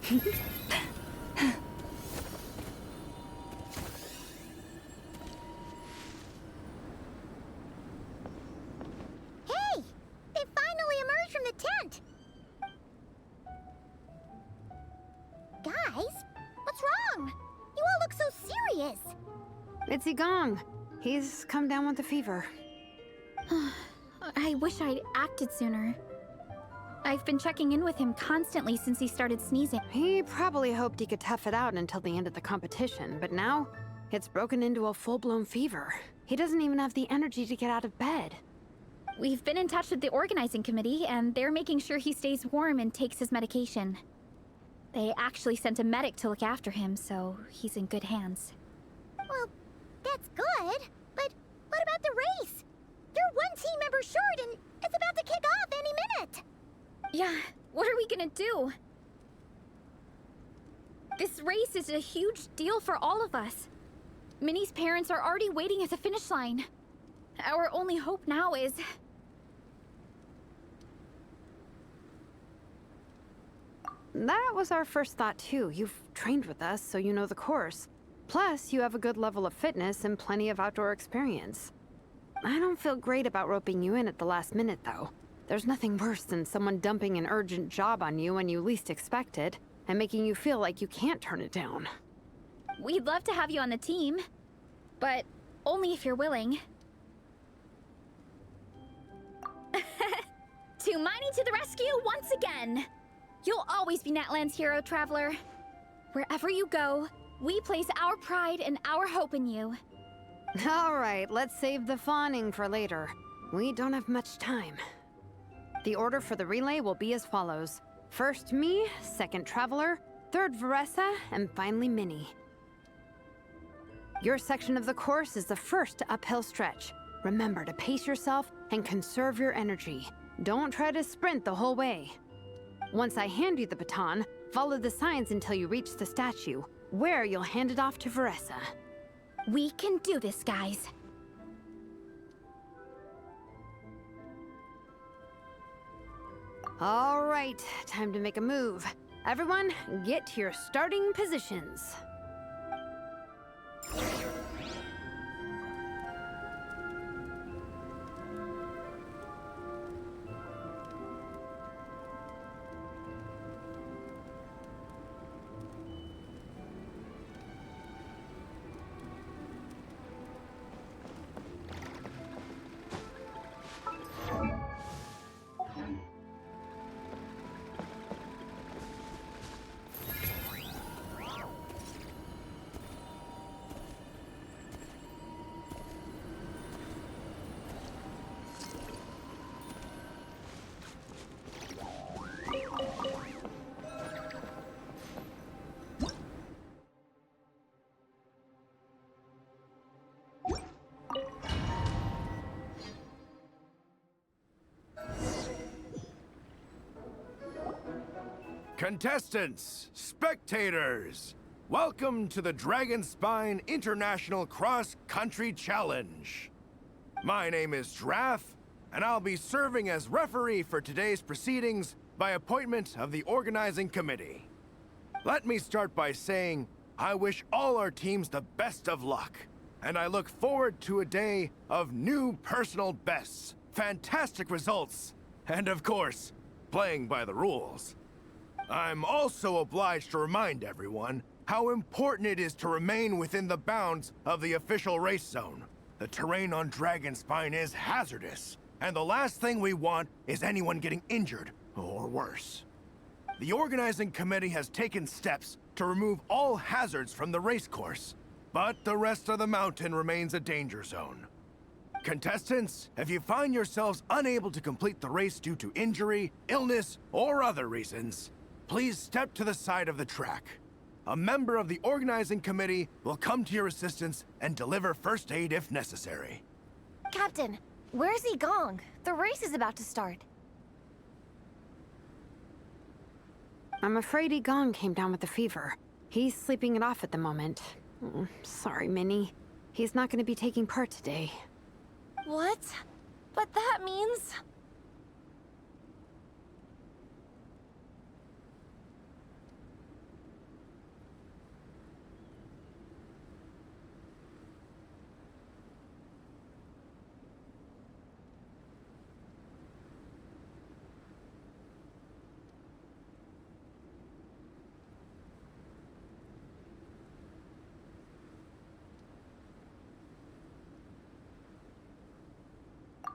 Hey! They finally emerged from the tent! Guys, what's wrong? You all look so serious. It's Gong. He's come down with a fever. I wish I'd acted sooner. I've been checking in with him constantly since he started sneezing. He probably hoped he could tough it out until the end of the competition, but now it's broken into a full-blown fever. He doesn't even have the energy to get out of bed. We've been in touch with the organizing committee, and they're making sure he stays warm and takes his medication. They actually sent a medic to look after him, so he's in good hands. Well, that's good, but what about the race? You're one team member short, and it's about to kick off any minute. Yeah, what are we gonna do? This race is a huge deal for all of us. Minnie's parents are already waiting at the finish line. Our only hope now is... That was our first thought too. You've trained with us, so you know the course. Plus, you have a good level of fitness and plenty of outdoor experience. I don't feel great about roping you in at the last minute, though. There's nothing worse than someone dumping an urgent job on you when you least expect it, and making you feel like you can't turn it down. We'd love to have you on the team, but only if you're willing. Tumani to the rescue once again! You'll always be Natlan's hero, Traveler. Wherever you go, we place our pride and our hope in you. All right, let's save the fawning for later. We don't have much time. The order for the relay will be as follows. First me, second Traveler, third Veressa, and finally Minnie. Your section of the course is the first uphill stretch. Remember to pace yourself and conserve your energy. Don't try to sprint the whole way. Once I hand you the baton, follow the signs until you reach the statue, where you'll hand it off to Veressa. We can do this, guys. All right, time to make a move. Everyone, get to your starting positions. Contestants, spectators, Welcome to the Dragonspine International Cross Country Challenge. My name is Draff, and I'll be serving as referee for today's proceedings by appointment of the organizing committee. Let me start by saying I wish all our teams the best of luck, and I look forward to a day of new personal bests, fantastic results, and of course, playing by the rules. I'm also obliged to remind everyone how important it is to remain within the bounds of the official race zone. The terrain on Dragonspine is hazardous, and the last thing we want is anyone getting injured, or worse. The organizing committee has taken steps to remove all hazards from the race course, but the rest of the mountain remains a danger zone. Contestants, if you find yourselves unable to complete the race due to injury, illness, or other reasons, please step to the side of the track. A member of the organizing committee will come to your assistance and deliver first aid if necessary. Captain, where's Gong? The race is about to start. I'm afraid Gong came down with a fever. He's sleeping it off at the moment. Sorry, Minnie. He's not going to be taking part today. What? But that means...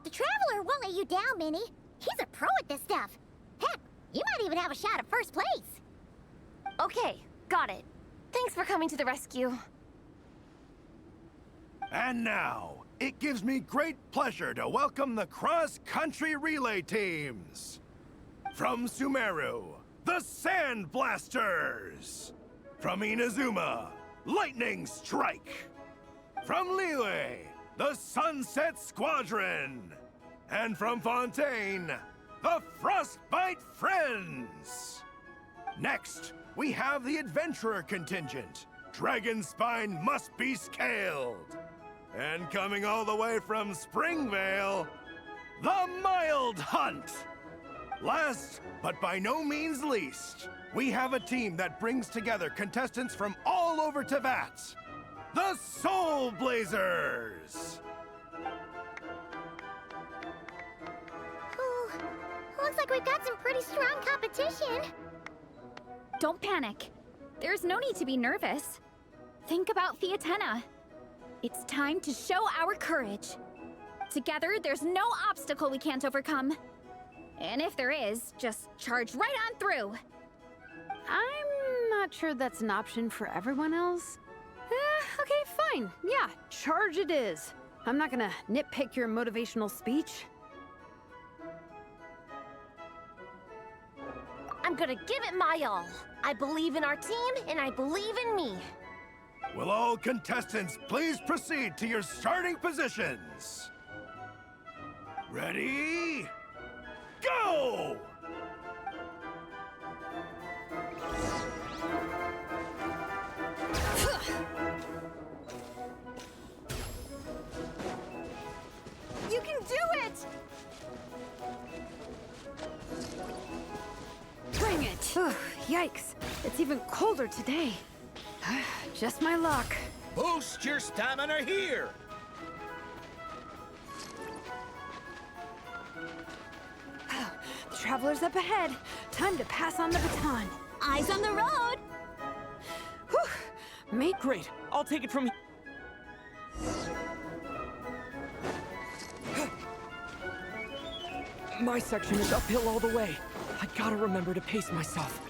The Traveler won't let you down, Minnie. He's a pro at this stuff. Heck, you might even have a shot at first place. Okay, got it. Thanks for coming to the rescue. And now, it gives me great pleasure to welcome the cross-country relay teams. From Sumeru, the Sand Blasters. From Inazuma, Lightning Strike. From Liyue, the Sunset Squadron. And from Fontaine, the Frostbite Friends. Next, we have the Adventurer contingent. Dragonspine must be scaled. And coming all the way from Springvale, the Mild Hunt. Last, but by no means least, we have a team that brings together contestants from all over Teyvat. The Solblazers! Ooh, looks like we've got some pretty strong competition. Don't panic. There's no need to be nervous. Think about Fiatenna. It's time to show our courage. Together, there's no obstacle we can't overcome. And if there is, just charge right on through. I'm not sure that's an option for everyone else. Okay, fine. Yeah, charge it is. I'm not gonna nitpick your motivational speech. I'm gonna give it my all. I believe in our team, and I believe in me. Will all contestants please proceed to your starting positions? Ready? Go! You can do it! Bring it! Yikes, it's even colder today. Just my luck. Boost your stamina here! The Traveler's up ahead. Time to pass on the baton. Eyes on the road! Whew. Mate, great. I'll take it from here. My section is uphill all the way. I gotta remember to pace myself.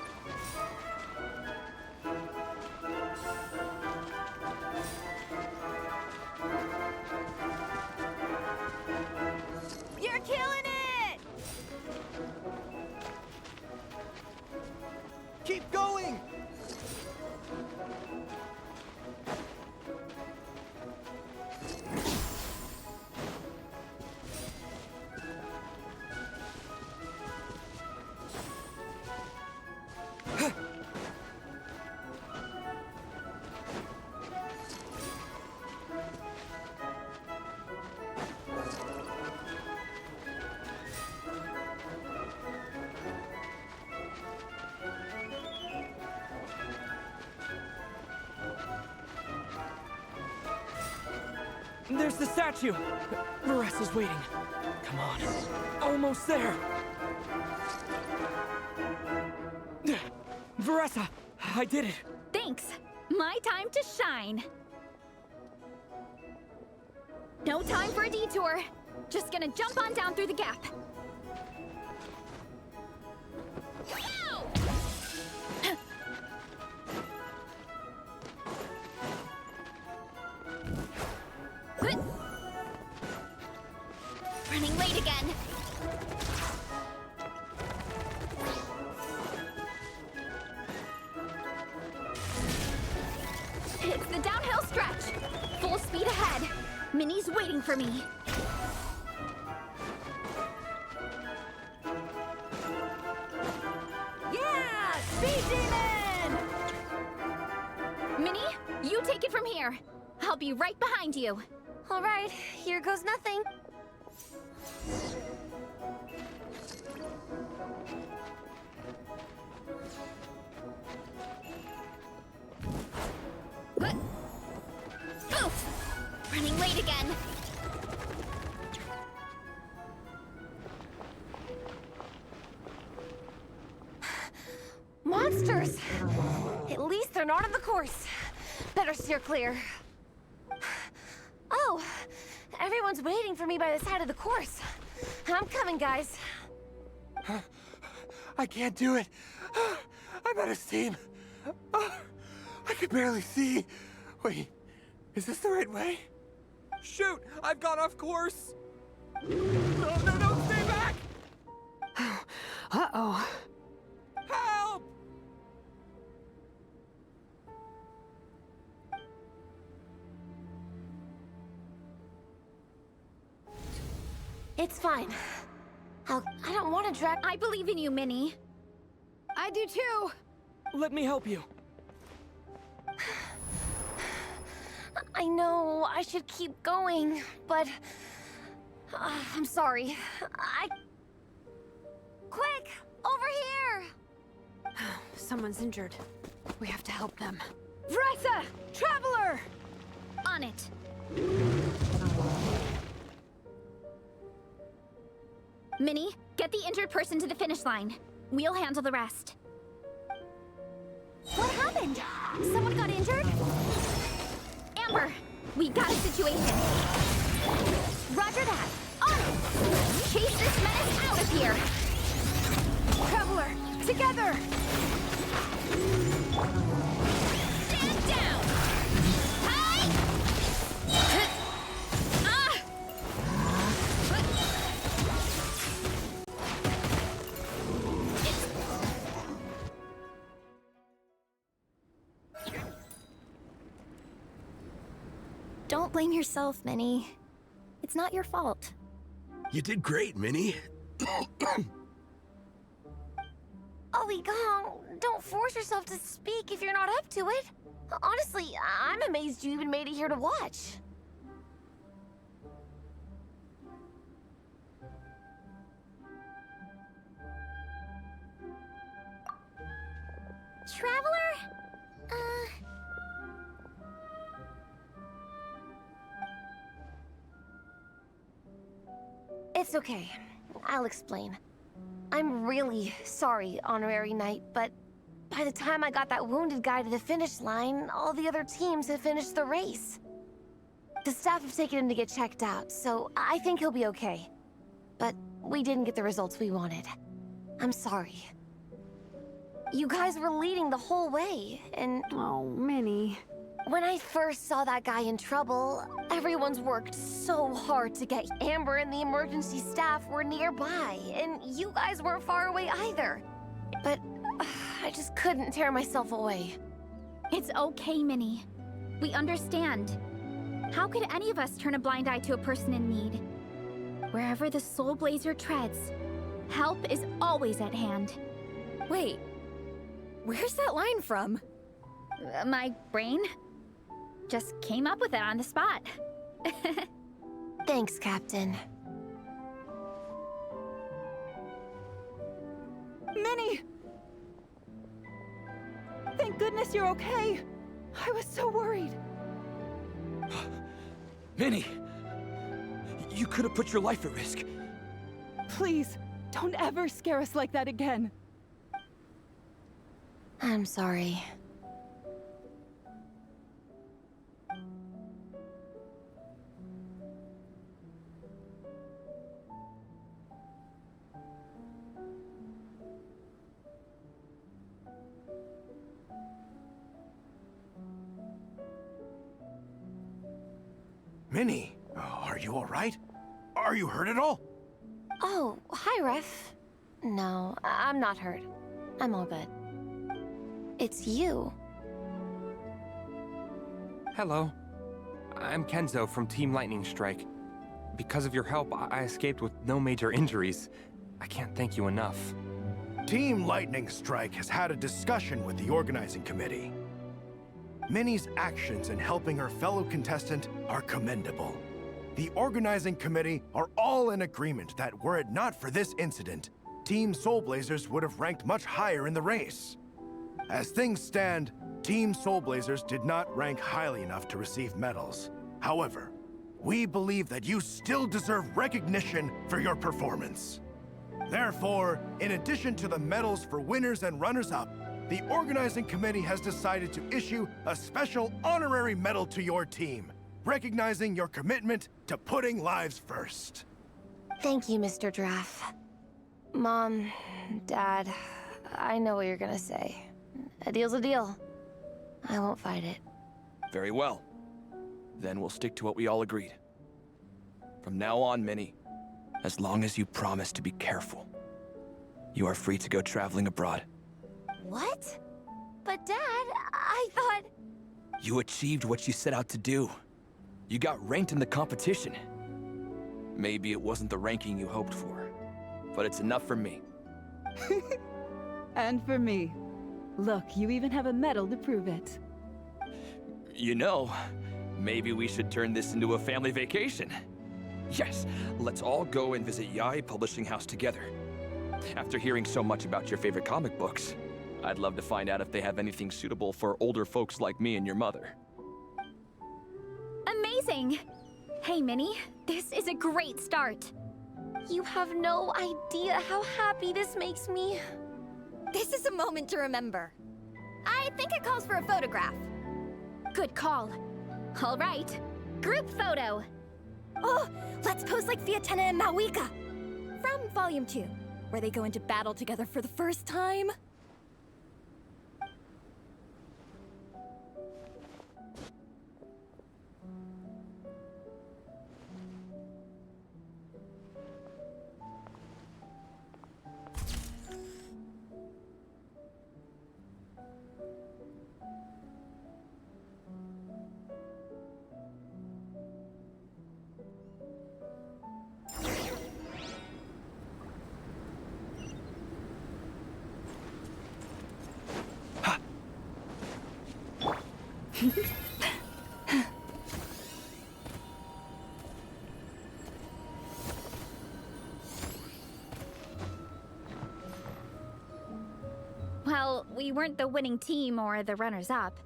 You're killing it! Keep going! There's the statue! Varessa's waiting. Come on. Almost there! Varessa! I did it! Thanks! My time to shine! No time for a detour! Just gonna jump on down through the gap. Running late again. It's the downhill stretch. Full speed ahead. Minnie's waiting for me. Yeah! Speed demon! Minnie, you take it from here. I'll be right behind you. All right, here goes nothing. Oof! Running late again. Monsters! At least they're not on the course. Better steer clear. Oh, everyone's waiting for me by the side of the course. I'm coming, guys. I can't do it. I'm out of steam. I can barely see. Wait, is this the right way? Shoot! I've gone off course! No, stay back! Uh-oh. Help! It's fine. I don't want to drag... I believe in you, Minnie. I do too! Let me help you. I know I should keep going, but... I'm sorry. Quick! Over here! Someone's injured. We have to help them. Vressa! Traveler! On it. Minnie, get the injured person to the finish line. We'll handle the rest. What happened? Someone got injured? Amber, we got a situation. Roger that. On it! Chase this menace out of here! Traveler, together! Stand down! Hi! Don't blame yourself, Minnie. It's not your fault. You did great, Minnie. Ollie Gong, don't force yourself to speak if you're not up to it. Honestly, I'm amazed you even made it here to watch. Traveler? It's okay. I'll explain. I'm really sorry, Honorary Knight, but by the time I got that wounded guy to the finish line, all the other teams had finished the race. The staff have taken him to get checked out, so I think he'll be okay. But we didn't get the results we wanted. I'm sorry. You guys were leading the whole way, and... Oh, Minnie. When I first saw that guy in trouble, everyone's worked so hard to get Amber and the emergency staff were nearby, and you guys weren't far away either. But I just couldn't tear myself away. It's okay, Minnie. We understand. How could any of us turn a blind eye to a person in need? Wherever the Solblazer treads, help is always at hand. Wait, where's that line from? My brain? Just came up with it on the spot. Thanks, Captain. Minnie! Thank goodness you're okay. I was so worried. Minnie! You could have put your life at risk. Please, don't ever scare us like that again. I'm sorry. Minnie, are you all right? Are you hurt at all? Oh, hi, Ref. No, I'm not hurt. I'm all good. It's you. Hello. I'm Kenzo from Team Lightning Strike. Because of your help, I escaped with no major injuries. I can't thank you enough. Team Lightning Strike has had a discussion with the organizing committee. Minnie's actions in helping her fellow contestant are commendable. The organizing committee are all in agreement that were it not for this incident, Team Solblazers would have ranked much higher in the race. As things stand, Team Solblazers did not rank highly enough to receive medals. However, we believe that you still deserve recognition for your performance. Therefore, in addition to the medals for winners and runners-up, the organizing committee has decided to issue a special honorary medal to your team, recognizing your commitment to putting lives first. Thank you, Mr. Draff. Mom, Dad, I know what you're gonna say. A deal's a deal. I won't fight it. Very well. Then we'll stick to what we all agreed. From now on, Minnie, as long as you promise to be careful, you are free to go traveling abroad. What? But Dad, I thought... You achieved what you set out to do. You got ranked in the competition. Maybe it wasn't the ranking you hoped for, but it's enough for me. And for me. Look, you even have a medal to prove it. You know, maybe we should turn this into a family vacation. Yes, let's all go and visit Yae Publishing House together. After hearing so much about your favorite comic books, I'd love to find out if they have anything suitable for older folks like me and your mother. Amazing! Hey, Minnie, this is a great start. You have no idea how happy this makes me. This is a moment to remember. I think it calls for a photograph. Good call. All right, group photo. Oh, let's pose like Fiatena and Mawika from Volume 2, where they go into battle together for the first time. Well, we weren't the winning team or the runners-up.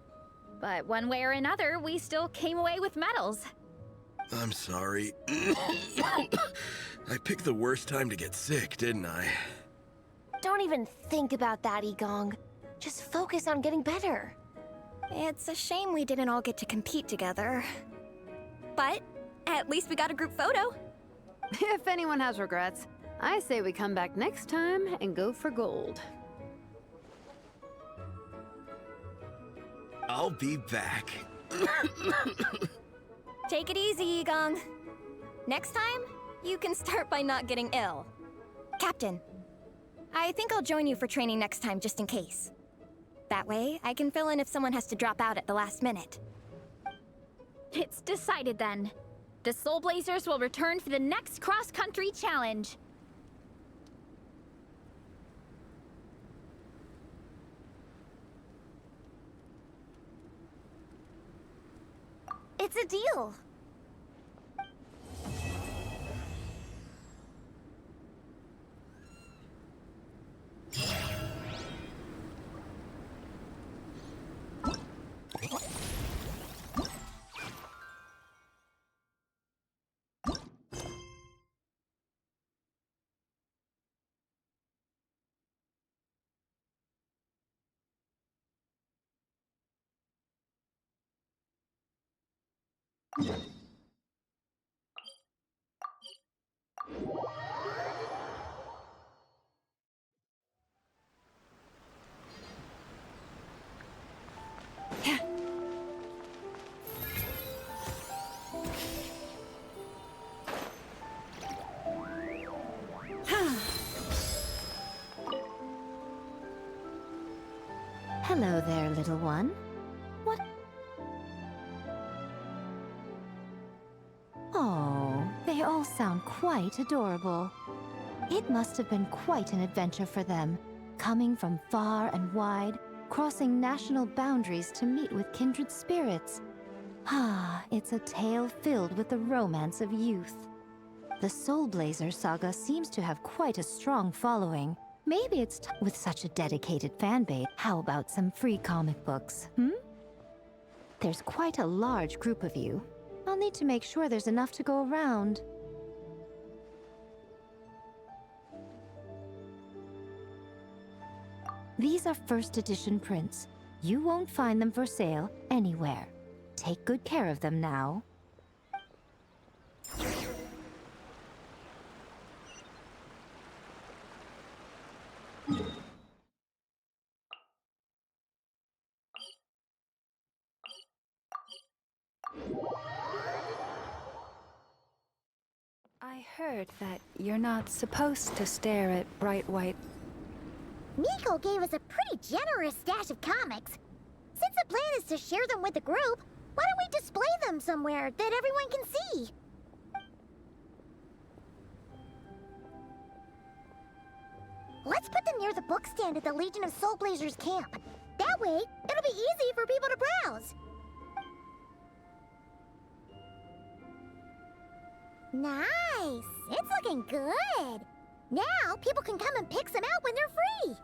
But one way or another, we still came away with medals. I'm sorry. I picked the worst time to get sick, didn't I? Don't even think about that, Igong. Just focus on getting better. It's a shame we didn't all get to compete together. But at least we got a group photo. If anyone has regrets, I say we come back next time and go for gold. I'll be back. Take it easy, Igong. Next time, you can start by not getting ill. Captain, I think I'll join you for training next time just in case. That way, I can fill in if someone has to drop out at the last minute. It's decided then. The Solblazers will return for the next cross-country challenge. It's a deal. Hello there, little one. What? Oh, they all sound quite adorable. It must have been quite an adventure for them, coming from far and wide, crossing national boundaries to meet with kindred spirits. Ah, it's a tale filled with the romance of youth. The Solblazer saga seems to have quite a strong following. Maybe it's with such a dedicated fanbase. How about some free comic books, There's quite a large group of you. I'll need to make sure there's enough to go around. These are first edition prints. You won't find them for sale anywhere. Take good care of them now. I heard that you're not supposed to stare at bright white. Miko gave us a pretty generous stash of comics. Since the plan is to share them with the group, why don't we display them somewhere that everyone can see? Let's put them near the book stand at the Legion of Solblazer's camp. That way, it'll be easy for people to browse. Nice! It's looking good! Now, people can come and pick some out when they're free!